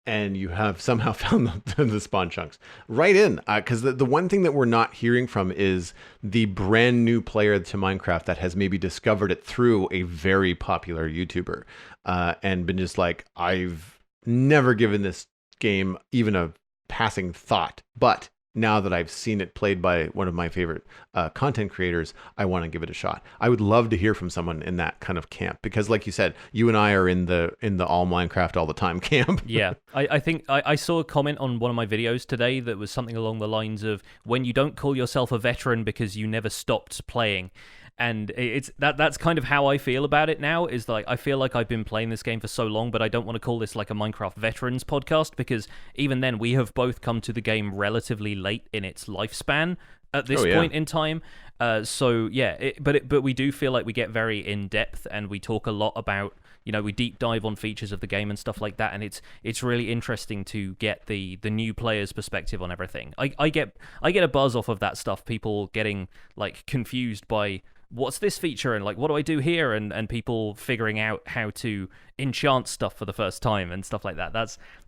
and you have somehow found the spawn chunks, right in, because the one thing that we're not hearing from is the brand new player to Minecraft that has maybe discovered it through a very popular YouTuber, and been just like, I've never given this game even a passing thought, but now that I've seen it played by one of my favorite content creators, I want to give it a shot. I would love to hear from someone in that kind of camp, because like you said, you and I are in the all Minecraft all the time camp. Yeah, I think I saw a comment on one of my videos today that was something along the lines of, when you don't call yourself a veteran because you never stopped playing. And it's that's kind of how I feel about it now, is like, I feel like I've been playing this game for so long, but I don't want to call this like a Minecraft veterans podcast, because even then we have both come to the game relatively late in its lifespan at this point in time. So yeah, but we do feel like we get very in depth and we talk a lot about, we deep dive on features of the game and stuff like that, and it's really interesting to get the new player's perspective on everything. I get a buzz off of that stuff, people getting like confused by, what's this feature and like, what do I do here, and people figuring out how to enchant stuff for the first time and stuff like that.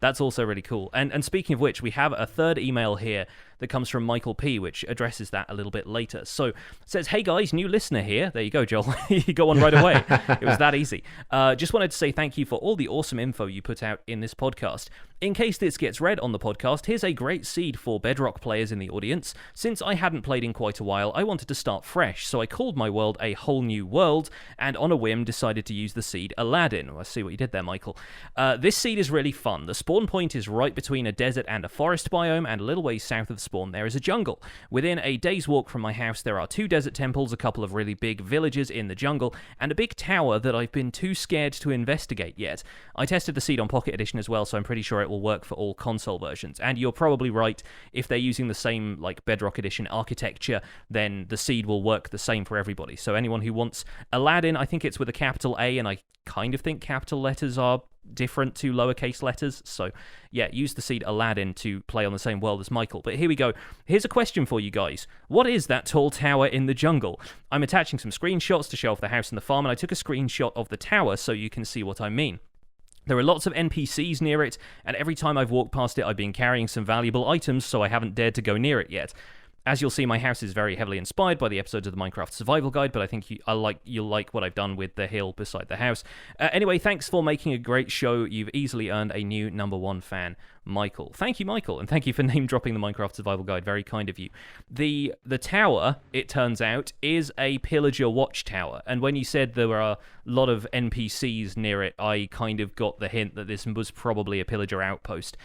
That's also really cool. And speaking of which, we have a third email here that comes from Michael P, which addresses that a little bit later. So it says, hey guys, new listener here. There you go, Joel. You got one right away. It was that easy. Just wanted to say thank you for all the awesome info you put out in this podcast. In case this gets read on the podcast, here's a great seed for Bedrock players in the audience. Since I hadn't played in quite a while, I wanted to start fresh, so I called my world a whole new world, and on a whim decided to use the seed Aladdin. I see what you did there, Michael. This seed is really fun. The spawn point is right between a desert and a forest biome, and a little ways south of the spawn there is a jungle. Within a day's walk from my house, there are 2 desert temples, a couple of really big villages in the jungle, and a big tower that I've been too scared to investigate yet. I tested the seed on Pocket Edition as well, so I'm pretty sure it will work for all console versions. And you're probably right, if they're using the same like Bedrock Edition architecture, then the seed will work the same for everybody. So anyone who wants Aladdin, I think it's with a capital A, and I kind of think capital letters are different to lowercase letters. So yeah, use the seed Aladdin to play on the same world as Michael. But here we go. Here's a question for you guys. What is that tall tower in the jungle? I'm attaching some screenshots to show off the house and the farm, and I took a screenshot of the tower so you can see what I mean. There are lots of NPCs near it, and every time I've walked past it, I've been carrying some valuable items, so I haven't dared to go near it yet. As you'll see, my house is very heavily inspired by the episodes of the Minecraft Survival Guide, but I think you'll like what I've done with the hill beside the house. Anyway, thanks for making a great show. You've easily earned a new #1 fan, Michael. Thank you, Michael, and thank you for name-dropping the Minecraft Survival Guide. Very kind of you. The tower, it turns out, is a pillager watchtower, and when you said there were a lot of NPCs near it, I kind of got the hint that this was probably a pillager outpost.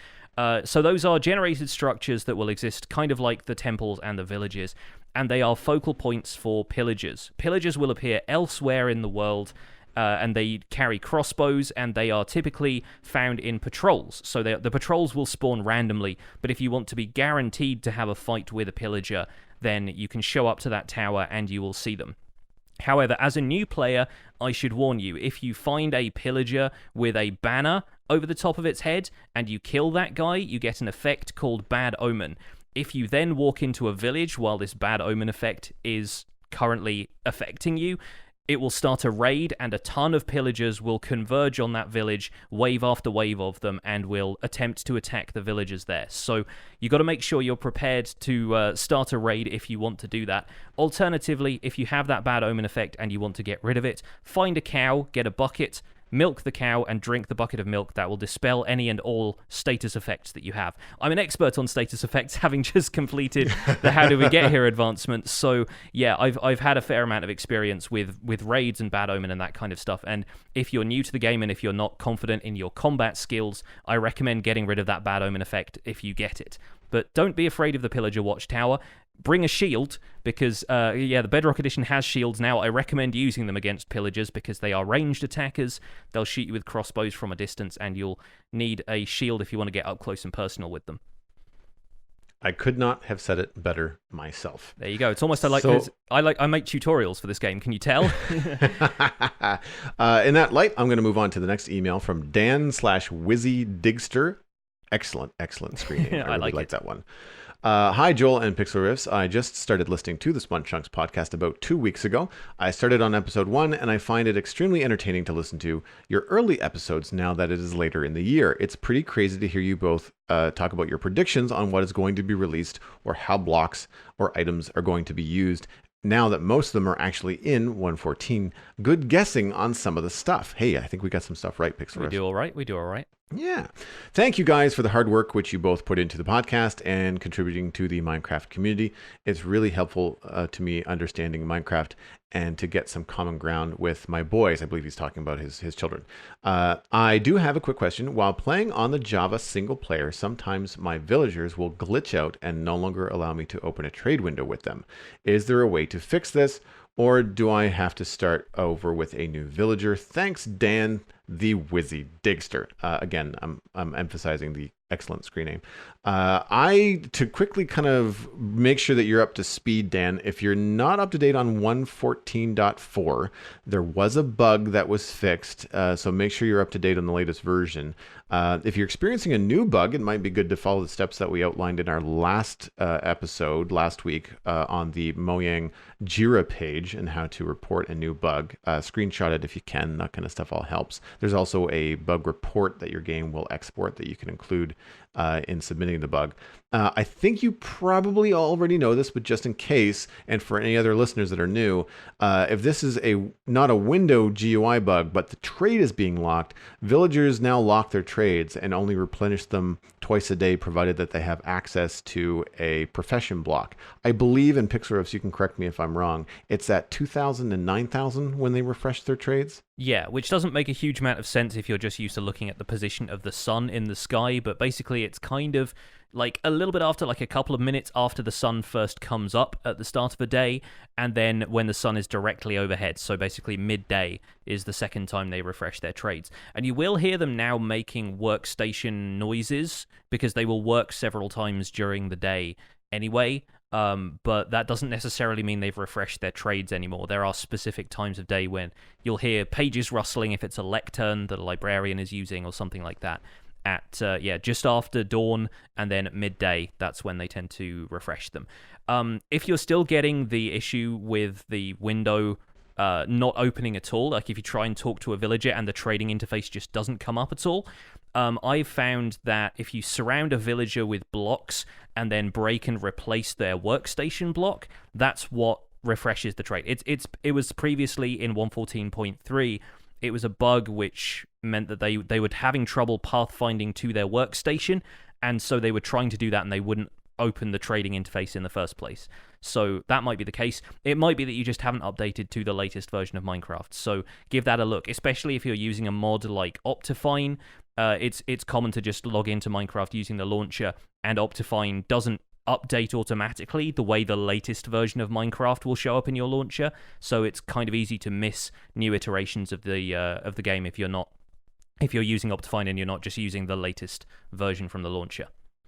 So those are generated structures that will exist kind of like the temples and the villages, and they are focal points for pillagers. Pillagers will appear elsewhere in the world, and they carry crossbows, and they are typically found in patrols. So the patrols will spawn randomly, but if you want to be guaranteed to have a fight with a pillager, then you can show up to that tower and you will see them. However, as a new player, I should warn you, if you find a pillager with a banner over the top of its head and you kill that guy, you get an effect called Bad Omen. If you then walk into a village while this Bad Omen effect is currently affecting you, it will start a raid, and a ton of pillagers will converge on that village, wave after wave of them, and will attempt to attack the villagers there. So you got to make sure you're prepared to start a raid if you want to do that. Alternatively, if you have that Bad Omen effect and you want to get rid of it, find a cow, get a bucket, milk the cow, and drink the bucket of milk. That will dispel any and all status effects that you have. I'm an expert on status effects, having just completed the How Do We Get Here advancement. So yeah, I've had a fair amount of experience with raids and Bad Omen and that kind of stuff. And if you're new to the game and if you're not confident in your combat skills, I recommend getting rid of that Bad Omen effect if you get it. But don't be afraid of the Pillager Watchtower. Bring a shield, because, the Bedrock Edition has shields now. I recommend using them against pillagers because they are ranged attackers. They'll shoot you with crossbows from a distance, and you'll need a shield if you want to get up close and personal with them. I could not have said it better myself. There you go. It's almost I make tutorials for this game. Can you tell? In that light, I'm going to move on to the next email from Dan/Wizzy Digster. Excellent screen name. I really like that one. Hi, Joel and Pixlriffs. I just started listening to the Spun Chunks podcast about 2 weeks ago. I started on episode 1, and I find it extremely entertaining to listen to your early episodes now that it is later in the year. It's pretty crazy to hear you both talk about your predictions on what is going to be released or how blocks or items are going to be used now that most of them are actually in 1.14. Good guessing on some of the stuff. Hey, I think we got some stuff right, Pixlriffs. We do all right. Yeah. Thank you guys for the hard work which you both put into the podcast and contributing to the Minecraft community. It's really helpful to me understanding Minecraft and to get some common ground with my boys. I believe he's talking about his children. I do have a quick question. While playing on the Java single player, sometimes my villagers will glitch out and no longer allow me to open a trade window with them. Is there a way to fix this? Or do I have to start over with a new villager? Thanks, Dan, the Wizzy Digster. Again, I'm emphasizing the excellent screen name. To quickly kind of make sure that you're up to speed, Dan, if you're not up to date on 1.14.4, there was a bug that was fixed, so make sure you're up to date on the latest version. If you're experiencing a new bug, it might be good to follow the steps that we outlined in our last episode last week on the Mojang Jira page and how to report a new bug. Screenshot it if you can. That kind of stuff all helps. There's also a bug report that your game will export that you can include in submitting the bug. I think you probably already know this, but just in case, and for any other listeners that are new, if this is not a window GUI bug, but the trade is being locked, villagers now lock their trades and only replenish them twice a day, provided that they have access to a profession block. I believe in Pixlriffs, you can correct me if I'm wrong, it's at 2,000 and 9,000 when they refresh their trades. Yeah, which doesn't make a huge amount of sense if you're just used to looking at the position of the sun in the sky, but basically it's kind of like a little bit after, like a couple of minutes after the sun first comes up at the start of a day, and then when the sun is directly overhead. So basically midday is the second time they refresh their trades. And you will hear them now making workstation noises, because they will work several times during the day anyway. But that doesn't necessarily mean they've refreshed their trades anymore. There are specific times of day when you'll hear pages rustling if it's a lectern that a librarian is using or something like that. At just after dawn, and then at midday, that's when they tend to refresh them. If you're still getting the issue with the window not opening at all, like if you try and talk to a villager and the trading interface just doesn't come up at all, I've found that if you surround a villager with blocks and then break and replace their workstation block, that's what refreshes the trade. It was previously in 1.14.3. It was a bug which meant that they were having trouble pathfinding to their workstation, and so they were trying to do that and they wouldn't open the trading interface in the first place. So that might be the case. It might be that you just haven't updated to the latest version of Minecraft, so give that a look, especially if you're using a mod like Optifine. It's common to just log into Minecraft using the launcher, and Optifine doesn't update automatically the way the latest version of Minecraft will show up in your launcher, so it's kind of easy to miss new iterations of the game if you're using Optifine and you're not just using the latest version from the launcher.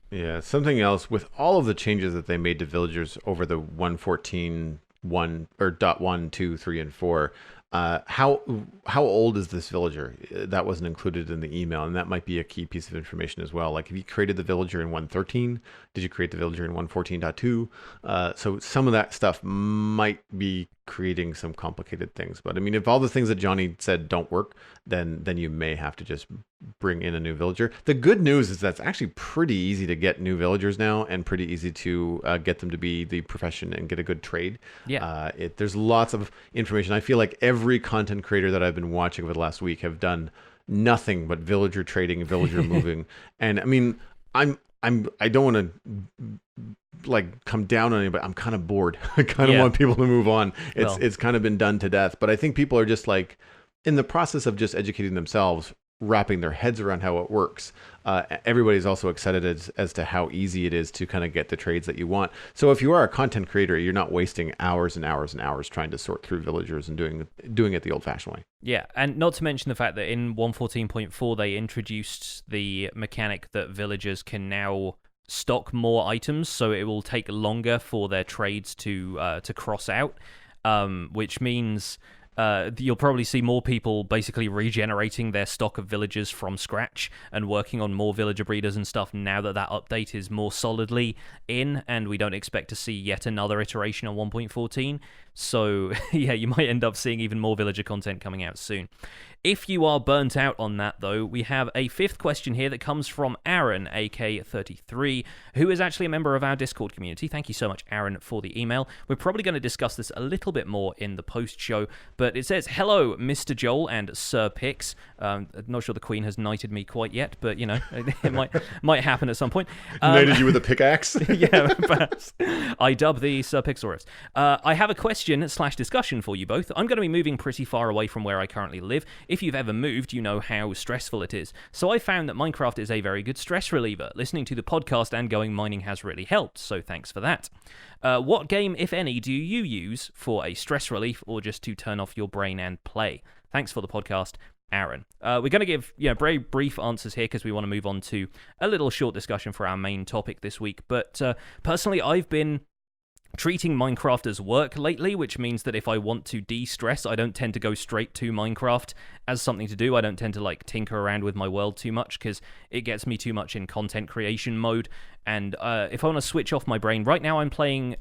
Yeah, something else with all of the changes that they made to villagers over the 1.14.1 or .1, 2, 3, and 4. How old is this villager? That wasn't included in the email, and that might be a key piece of information as well. Like, if you created the villager in 1.13, did you create the villager in 1.14.2? So some of that stuff might be creating some complicated things. But I mean, if all the things that Johnny said don't work, then you may have to just bring in a new villager. The good news is that's actually pretty easy to get new villagers now, and pretty easy to get them to be the profession and get a good trade. Yeah. There's lots of information. I feel like every content creator that I've been watching over the last week have done nothing but villager trading, villager moving. And I mean, I don't want to like come down on anybody. I'm kind of bored. I kind of want people to move on. It's kind of been done to death. But I think people are just like in the process of just educating themselves, wrapping their heads around how it works. Everybody's also excited as to how easy it is to kind of get the trades that you want. So if you are a content creator, you're not wasting hours and hours and hours trying to sort through villagers and doing it the old-fashioned way. Yeah, and not to mention the fact that in 1.14.4 they introduced the mechanic that villagers can now stock more items, so it will take longer for their trades to cross out, which means you'll probably see more people basically regenerating their stock of villagers from scratch and working on more villager breeders and stuff now that update is more solidly in, and we don't expect to see yet another iteration on 1.14. So yeah, you might end up seeing even more villager content coming out soon. If you are burnt out on that, though, we have a fifth question here that comes from Aaron, AK33, who is actually a member of our Discord community. Thank you so much, Aaron, for the email. We're probably going to discuss this a little bit more in the post-show, but it says, "Hello, Mr. Joel and Sir Pix." I'm not sure the Queen has knighted me quite yet, but, you know, it might happen at some point. Knighted you with a pickaxe? Yeah, perhaps. I dub the Sir Pixlriffs. I have a question/discussion for you both. I'm going to be moving pretty far away from where I currently live. If you've ever moved, you know how stressful it is. So I found that Minecraft is a very good stress reliever. Listening to the podcast and going mining has really helped, so thanks for that. What game, if any, do you use for a stress relief or just to turn off your brain and play? Thanks for the podcast, Aaron. We're going to give very brief answers here because we want to move on to a little short discussion for our main topic this week. But personally, I've been treating Minecraft as work lately, which means that if I want to de-stress, I don't tend to go straight to Minecraft as something to do. I don't tend to like tinker around with my world too much because it gets me too much in content creation mode. And if I want to switch off my brain, right now I'm playing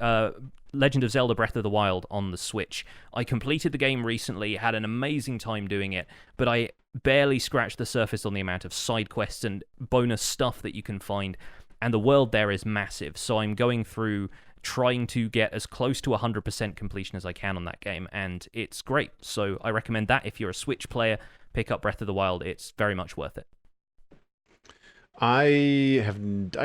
Legend of Zelda Breath of the Wild on the Switch. I completed the game recently, had an amazing time doing it, but I barely scratched the surface on the amount of side quests and bonus stuff that you can find. and the world there is massive. So I'm going through trying to get as close to 100% completion as I can on that game, and it's great. So I recommend that if you're a Switch player, pick up Breath of the Wild. It's very much worth it. I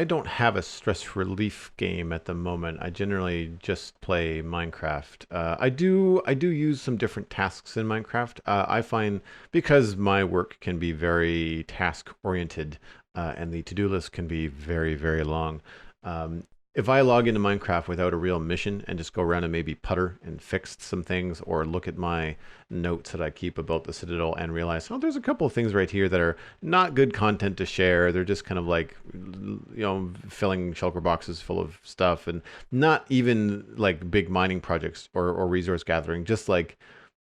don't have a stress relief game at the moment. I generally just play Minecraft. I do use some different tasks in Minecraft. I find because my work can be very task oriented, and the to-do list can be very, very long. Um, if I log into Minecraft without a real mission and just go around and maybe putter and fix some things, or look at my notes that I keep about the Citadel and realize, oh, there's a couple of things right here that are not good content to share. They're just kind of like, filling shulker boxes full of stuff, and not even like big mining projects or resource gathering, just like,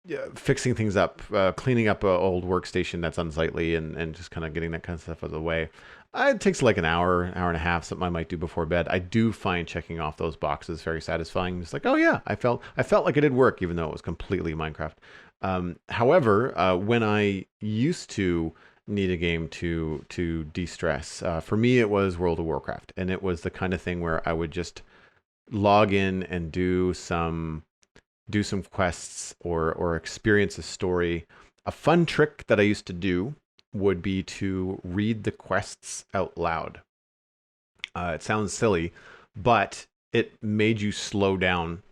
yeah, fixing things up, cleaning up an old workstation that's unsightly, and just kind of getting that kind of stuff out of the way. It takes like an hour and a half, something I might do before bed. I do find checking off those boxes very satisfying. It's like, oh yeah, I felt like it did work, even though it was completely Minecraft. However, when I used to need a game to de-stress, for me it was World of Warcraft, and it was the kind of thing where I would just log in and do some quests or experience a story. A fun trick that I used to do would be to read the quests out loud. It sounds silly, but it made you slow down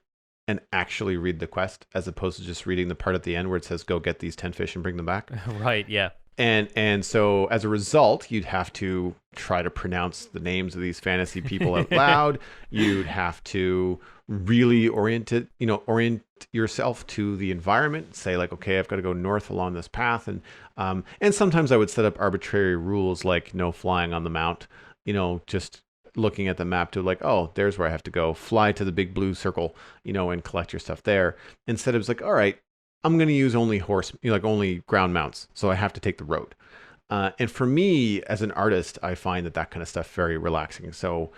and actually read the quest, as opposed to just reading the part at the end where it says, go get these 10 fish and bring them back. Right, yeah. And so as a result, you'd have to try to pronounce the names of these fantasy people out loud. You'd have to really orient yourself to the environment. Say like, okay, I've got to go north along this path, and sometimes I would set up arbitrary rules like no flying on the mount. Just looking at the map to like, oh, there's where I have to go. Fly to the big blue circle, and collect your stuff there. Instead, it was like, all right, I'm going to use only only ground mounts, so I have to take the road. And for me, as an artist, I find that kind of stuff very relaxing. So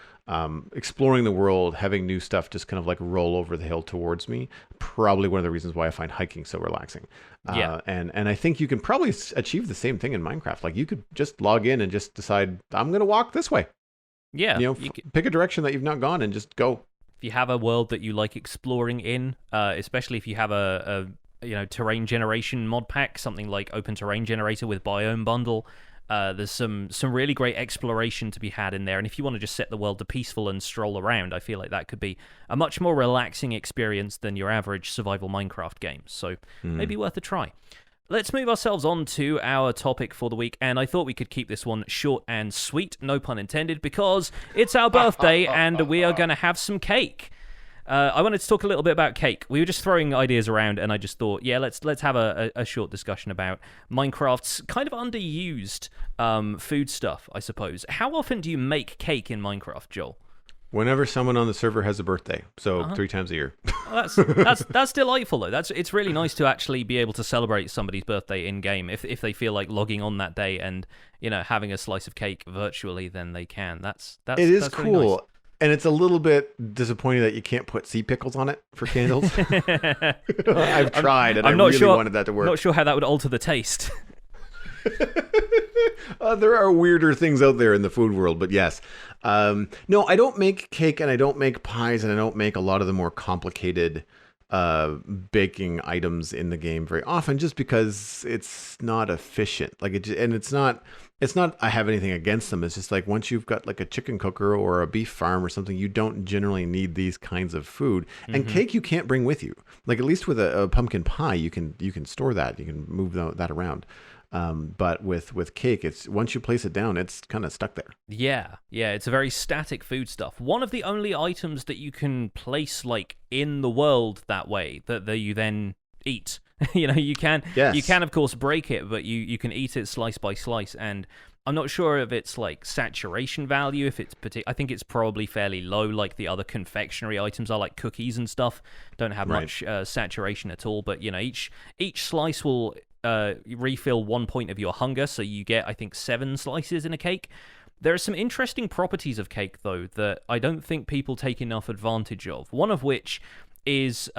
exploring the world, having new stuff just kind of like roll over the hill towards me, probably one of the reasons why I find hiking so relaxing. Yeah. And I think you can probably achieve the same thing in Minecraft. Like you could just log in and just decide, I'm going to walk this way. Yeah. Pick a direction that you've not gone and just go. If you have a world that you like exploring in, especially if you have a terrain generation mod pack, something like Open Terrain Generator with Biome Bundle, there's some really great exploration to be had in there. And if you want to just set the world to peaceful and stroll around, I feel like that could be a much more relaxing experience than your average survival Minecraft game. So maybe worth a try. Let's move ourselves on to our topic for the week, and I thought we could keep this one short and sweet, no pun intended, because it's our birthday and we are going to have some cake. I wanted to talk a little bit about cake. We were just throwing ideas around, and I just thought, yeah, let's have a short discussion about Minecraft's kind of underused food stuff, I suppose. How often do you make cake in Minecraft, Joel? Whenever someone on the server has a birthday, so 3 times a year. That's delightful though. It's really nice to actually be able to celebrate somebody's birthday in game. If they feel like logging on that day and having a slice of cake virtually, then they can. That's it is that's cool. really nice. And it's a little bit disappointing that you can't put sea pickles on it for candles. I've tried, and I really wanted that to work. I'm not sure how that would alter the taste. There are weirder things out there in the food world, but yes. No, I don't make cake, and I don't make pies, and I don't make a lot of the more complicated baking items in the game very often, just because it's not efficient. It's not I have anything against them. It's just like once you've got like a chicken cooker or a beef farm or something, you don't generally need these kinds of food. And cake you can't bring with you. Like at least with a pumpkin pie, you can store that. You can move that around. But with cake, it's once you place it down, it's kind of stuck there. Yeah, it's a very static food stuff. One of the only items that you can place like in the world that way that you then eat. You can of course break it, but you can eat it slice by slice. And I'm not sure if it's like saturation value, if it's I think it's probably fairly low, like the other confectionery items are, like cookies and stuff don't have much saturation at all. But each slice will refill 1 point of your hunger, so you get I think 7 slices in a cake. There are some interesting properties of cake though that I don't think people take enough advantage of. One of which is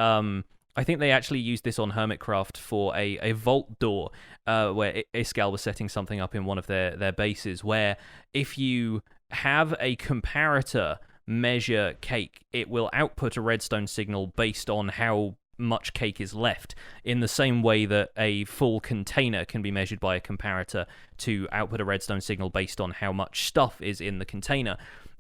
I think they actually used this on Hermitcraft for a vault door, where Iskall was setting something up in one of their bases, where if you have a comparator measure cake, it will output a redstone signal based on how much cake is left, in the same way that a full container can be measured by a comparator to output a redstone signal based on how much stuff is in the container.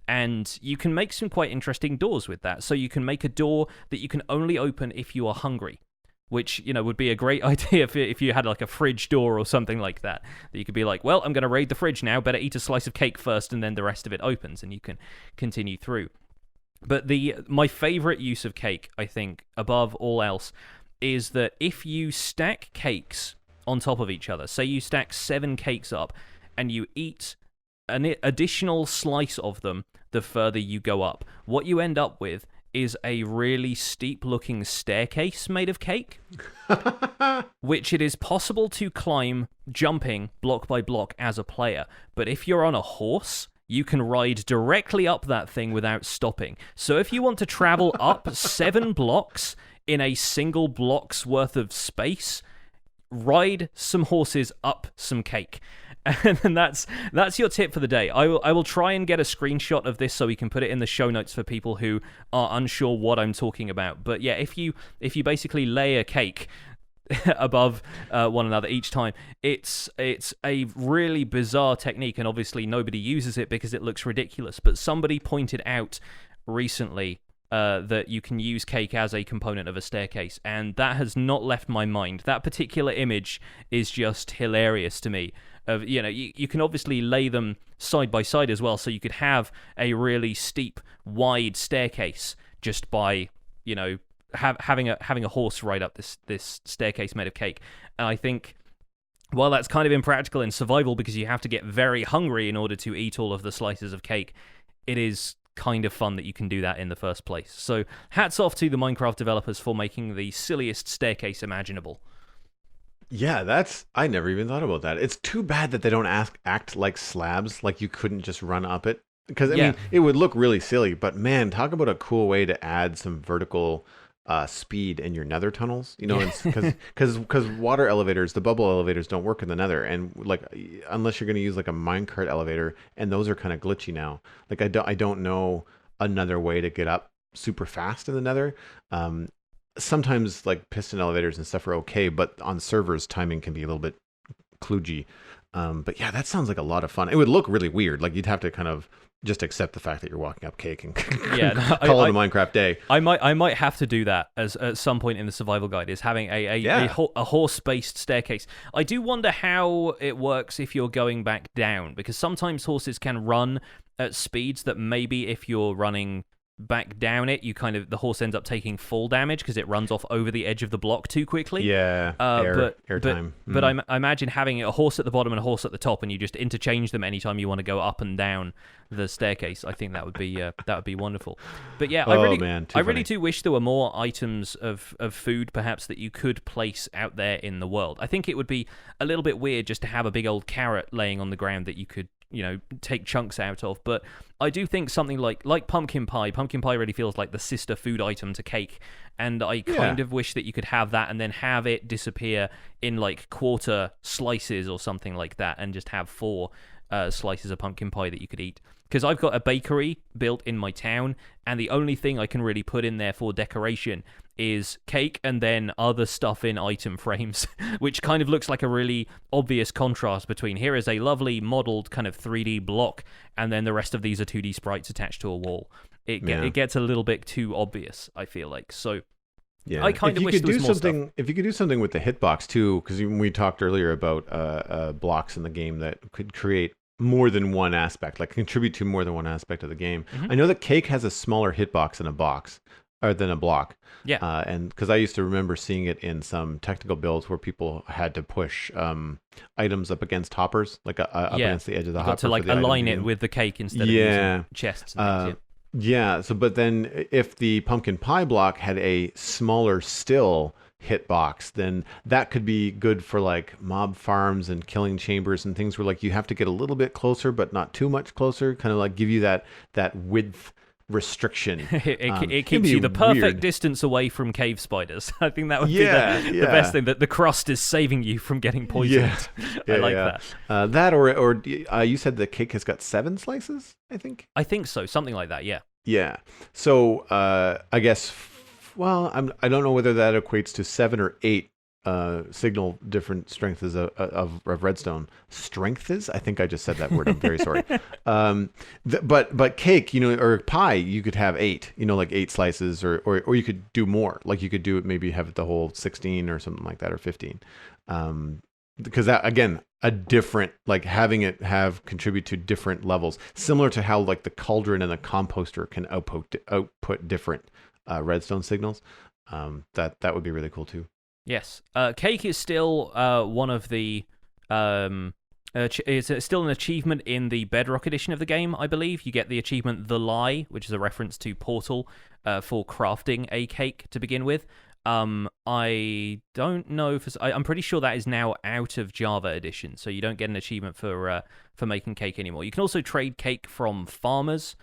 And you can make some quite interesting doors with that. So you can make a door that you can only open if you are hungry, which, you know, would be a great idea if you had like a fridge door or something like that. That you could be like, well, I'm going to raid the fridge now, better eat a slice of cake first, and then the rest of it opens, and you can continue through. But my favorite use of cake, I think, above all else, is that if you stack cakes on top of each other, say you stack 7 cakes up, and you eat an additional slice of them the further you go up, what you end up with is a really steep-looking staircase made of cake, which it is possible to climb jumping block by block as a player. But if you're on a horse, you can ride directly up that thing without stopping. So if you want to travel up 7 blocks in a single block's worth of space, ride some horses up some cake. And that's your tip for the day. I will try and get a screenshot of this so we can put it in the show notes for people who are unsure what I'm talking about. But yeah, if you basically lay a cake above one another each time, it's a really bizarre technique, and obviously nobody uses it because it looks ridiculous. But somebody pointed out recently that you can use cake as a component of a staircase, and that has not left my mind. That particular image is just hilarious to me. Of, you know, you can obviously lay them side by side as well, so you could have a really steep, wide staircase just by, you know, having a horse ride up this staircase made of cake. And I think, while that's kind of impractical in survival because you have to get very hungry in order to eat all of the slices of cake, it is kind of fun that you can do that in the first place. So hats off to the Minecraft developers for making the silliest staircase imaginable. Yeah, I never even thought about that. It's too bad that they don't act like slabs, like you couldn't just run up it. Because, I mean, it would look really silly, but man, talk about a cool way to add some vertical speed in your nether tunnels, you know, because water elevators, the bubble elevators don't work in the nether, and like unless you're going to use like a minecart elevator, and those are kind of glitchy now. Like I don't know another way to get up super fast in the nether. Sometimes like piston elevators and stuff are okay, but on servers timing can be a little bit kludgy. But yeah, that sounds like a lot of fun. It would look really weird. Like you'd have to kind of just accept the fact that you're walking up cake and call it a Minecraft day. I might have to do that as at some point in the survival guide, is having a horse-based staircase. I do wonder how it works if you're going back down, because sometimes horses can run at speeds that maybe if you're running back down it, the horse ends up taking full damage because it runs off over the edge of the block too quickly. Yeah, air time. But I imagine having a horse at the bottom and a horse at the top, and you just interchange them anytime you want to go up and down the staircase. I think that would be wonderful. But yeah, I really do wish there were more items of food perhaps that you could place out there in the world. I think it would be a little bit weird just to have a big old carrot laying on the ground that you could, you know, take chunks out of. But I do think something like pumpkin pie really feels like the sister food item to cake, and I kind of wish that you could have that and then have it disappear in like quarter slices or something like that, and just have 4 slices of pumpkin pie that you could eat. Because I've got a bakery built in my town, and the only thing I can really put in there for decoration is cake and then other stuff in item frames, which kind of looks like a really obvious contrast between here is a lovely modeled kind of 3D block, and then the rest of these are 2D sprites attached to a wall. It gets a little bit too obvious, I feel like. So yeah, I kind of wish there was more stuff. If you could do something with the hitbox too, because we talked earlier about blocks in the game that could create more than one aspect, like contribute to more than one aspect of the game. Mm-hmm. I know that cake has a smaller hitbox than a box, or than a block. Yeah. And because I used to remember seeing it in some technical builds where people had to push items up against hoppers, like up against the edge of the hopper. To like align it with the cake instead of using chests and things. Yeah. So, but then if the pumpkin pie block had a smaller still hitbox, then that could be good for like mob farms and killing chambers and things where like you have to get a little bit closer but not too much closer, kind of like give you that width restriction. It can keeps be you the perfect weird. distance away from cave spiders. I think that would be Yeah, the yeah. best thing, that the crust is saving you from getting poisoned. I like that. That or you said the cake has got 7 slices, I think. I think so, something like that, yeah. Yeah. So I guess, well, I don't know whether that equates to 7 or 8 signal different strengths of redstone. Strengths? I think I just said that word. I'm very sorry. But cake, or pie, you could have 8, like 8 slices, or you could do more. Like you could do it, maybe have the whole 16 or something like that, or 15. Because that, again, a different, like having it contribute to different levels, similar to how like the cauldron and the composter can output different redstone signals. That would be really cool too. Yes. Cake is still one of the... it's still an achievement in the Bedrock edition of the game, I believe. You get the achievement The Lie, which is a reference to Portal, for crafting a cake to begin with. I don't know I'm pretty sure that is now out of Java edition, so you don't get an achievement for making cake anymore. You can also trade cake from farmers,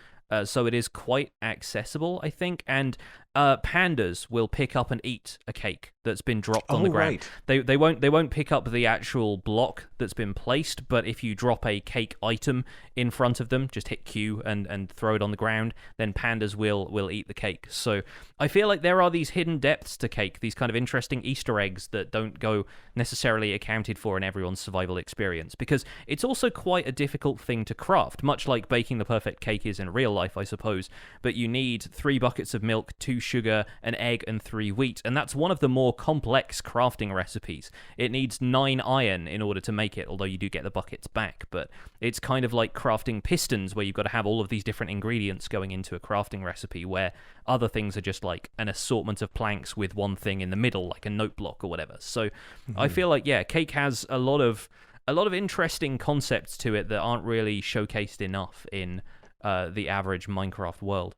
so it is quite accessible, I think. And pandas will pick up and eat a cake that's been dropped on the ground. Right. They won't pick up the actual block that's been placed, but if you drop a cake item in front of them, just hit Q and throw it on the ground, then pandas will eat the cake. So I feel like there are these hidden depths to cake, these kind of interesting Easter eggs that don't go necessarily accounted for in everyone's survival experience, because it's also quite a difficult thing to craft, much like baking the perfect cake is in real life, I suppose. But you need 3 buckets of milk, 2 sugar, an egg, and 3 wheat, and that's one of the more complex crafting recipes. It needs 9 iron in order to make it, although you do get the buckets back, but it's kind of like crafting pistons, where you've got to have all of these different ingredients going into a crafting recipe, where other things are just like an assortment of planks with one thing in the middle, like a note block or whatever. So I feel like, yeah, cake has a lot of interesting concepts to it that aren't really showcased enough in the average Minecraft world.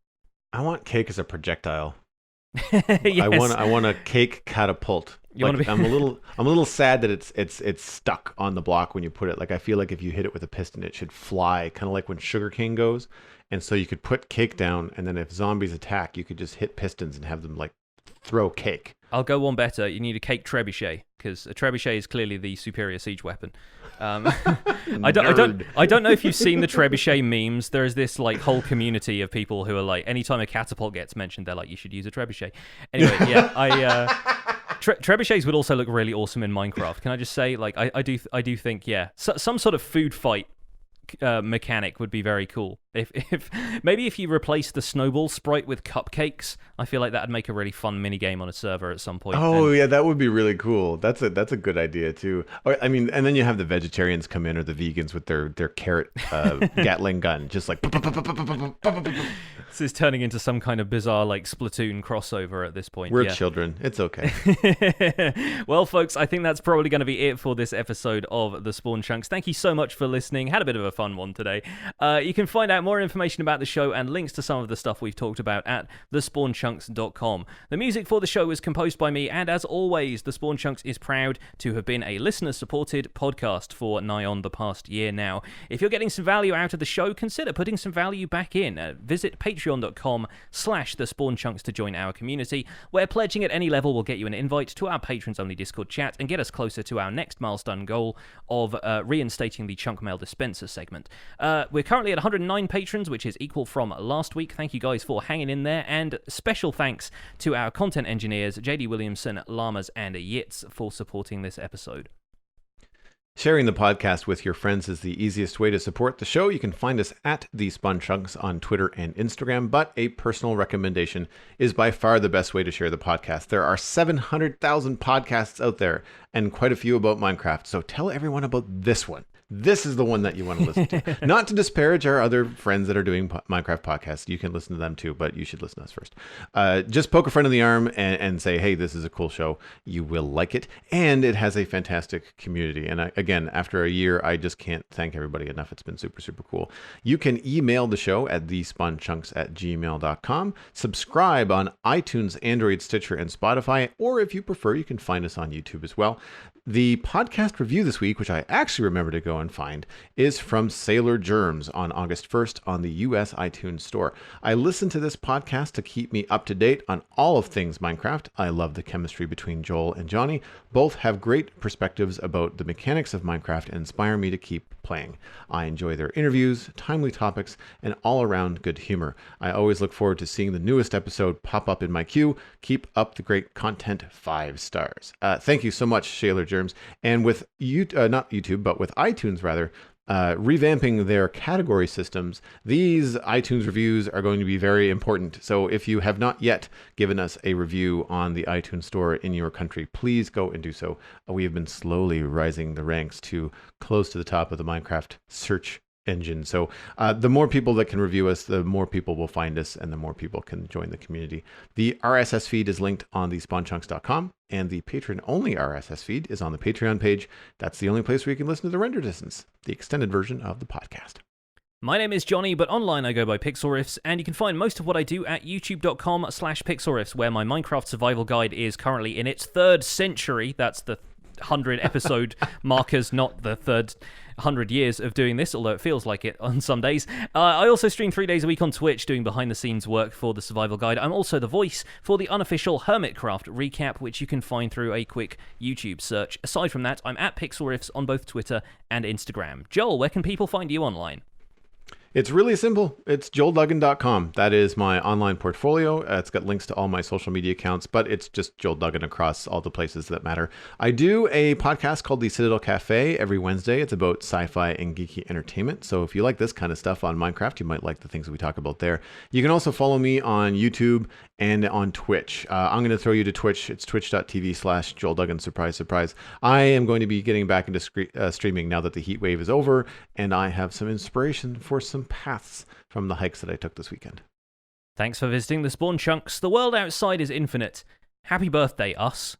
I want cake as a projectile. Yes. I want a cake catapult. I'm a little sad that it's stuck on the block when you put it. Like, I feel like if you hit it with a piston, it should fly, kind of like when sugarcane goes. And so you could put cake down, and then if zombies attack, you could just hit pistons and have them like throw cake. I'll go one better. You need a cake trebuchet, because a trebuchet is clearly the superior siege weapon. I don't know if you've seen the trebuchet memes. There is this like whole community of people who are like, anytime a catapult gets mentioned, they're like, you should use a trebuchet. Anyway, yeah, trebuchets would also look really awesome in Minecraft. Can I just say, like, I do think, yeah, some sort of food fight mechanic would be very cool. If maybe if you replace the snowball sprite with cupcakes, I feel like that'd make a really fun mini game on a server at some point. Yeah, that would be really cool. That's a good idea too. I mean, and then you have the vegetarians come in, or the vegans with their carrot Gatling gun, just like. This is turning into some kind of bizarre like Splatoon crossover at this point. We're children. It's okay. Well, folks, I think that's probably going to be it for this episode of The Spawn Chunks. Thank you so much for listening. Had a bit of a fun one today. You can find out more information about the show and links to some of the stuff we've talked about at thespawnchunks.com. The music for the show was composed by me, and as always, The Spawn Chunks is proud to have been a listener-supported podcast for nigh on the past year now. If you're getting some value out of the show, consider putting some value back in. Visit patreon.com/thespawnchunks to join our community, where pledging at any level will get you an invite to our patrons-only Discord chat and get us closer to our next milestone goal of reinstating the Chunk Mail Dispenser segment. We're currently at 109 patrons, which is equal from last week. Thank you guys for hanging in there, and special thanks to our content engineers, JD Williamson, Llamas, and Yitz for supporting this episode. Sharing the podcast with your friends is the easiest way to support the show. You can find us at The Spawn Chunks on Twitter and Instagram, but a personal recommendation is by far the best way to share the podcast. There are 700,000 podcasts out there, and quite a few about Minecraft, so tell everyone about this one. This is the one that you want to listen to. Not to disparage our other friends that are doing Minecraft podcasts. You can listen to them too, but you should listen to us first. Just poke a friend in the arm and say, hey, this is a cool show. You will like it. And it has a fantastic community. And again, after a year, I just can't thank everybody enough. It's been super, super cool. You can email the show at thespawnchunks@gmail.com. Subscribe on iTunes, Android, Stitcher, and Spotify. Or if you prefer, you can find us on YouTube as well. The podcast review this week, which I actually remember to go go and find is from Sailor Germs on August 1st on the US iTunes Store. I listen to this podcast to keep me up to date on all of things Minecraft. I love the chemistry between Joel and Johnny. Both have great perspectives about the mechanics of Minecraft and inspire me to keep playing. I enjoy their interviews, timely topics, and all-around good humor. I always look forward to seeing the newest episode pop up in my queue. Keep up the great content, 5 stars. Thank you so much, Sailor Germs. And with not YouTube, but with iTunes rather, revamping their category systems, these iTunes reviews are going to be very important. So if you have not yet given us a review on the iTunes Store in your country, please go and do so. We have been slowly rising the ranks to close to the top of the Minecraft search engine. So the more people that can review us, the more people will find us and the more people can join the community. The RSS feed is linked on the spawnchunks.com and the patron only RSS feed is on the Patreon page. That's the only place where you can listen to the render distance, the extended version of the podcast. My name is Johnny, but online I go by Pixlriffs, and you can find most of what I do at youtube.com/Pixlriffs, where my Minecraft survival guide is currently in its 3rd century. That's the 100 episode markers, not the 3rd 100 years of doing this, although it feels like it on some days. I also stream 3 days a week on Twitch doing behind-the-scenes work for the Survival Guide. I'm also the voice for the unofficial Hermitcraft recap, which you can find through a quick YouTube search. Aside from that, I'm at Pixlriffs on both Twitter and Instagram. Joel, where can people find you online? It's really simple. It's joelduggan.com. That is my online portfolio. It's got links to all my social media accounts, but it's just Joel Duggan across all the places that matter. I do a podcast called The Citadel Cafe every Wednesday. It's about sci-fi and geeky entertainment. So if you like this kind of stuff on Minecraft, you might like the things we talk about there. You can also follow me on YouTube and on Twitch. I'm going to throw you to Twitch. It's twitch.tv/Joel Duggan. Surprise, surprise. I am going to be getting back into streaming now that the heat wave is over, and I have some inspiration for some paths from the hikes that I took this weekend. Thanks for visiting the Spawn Chunks. The world outside is infinite. Happy birthday, us.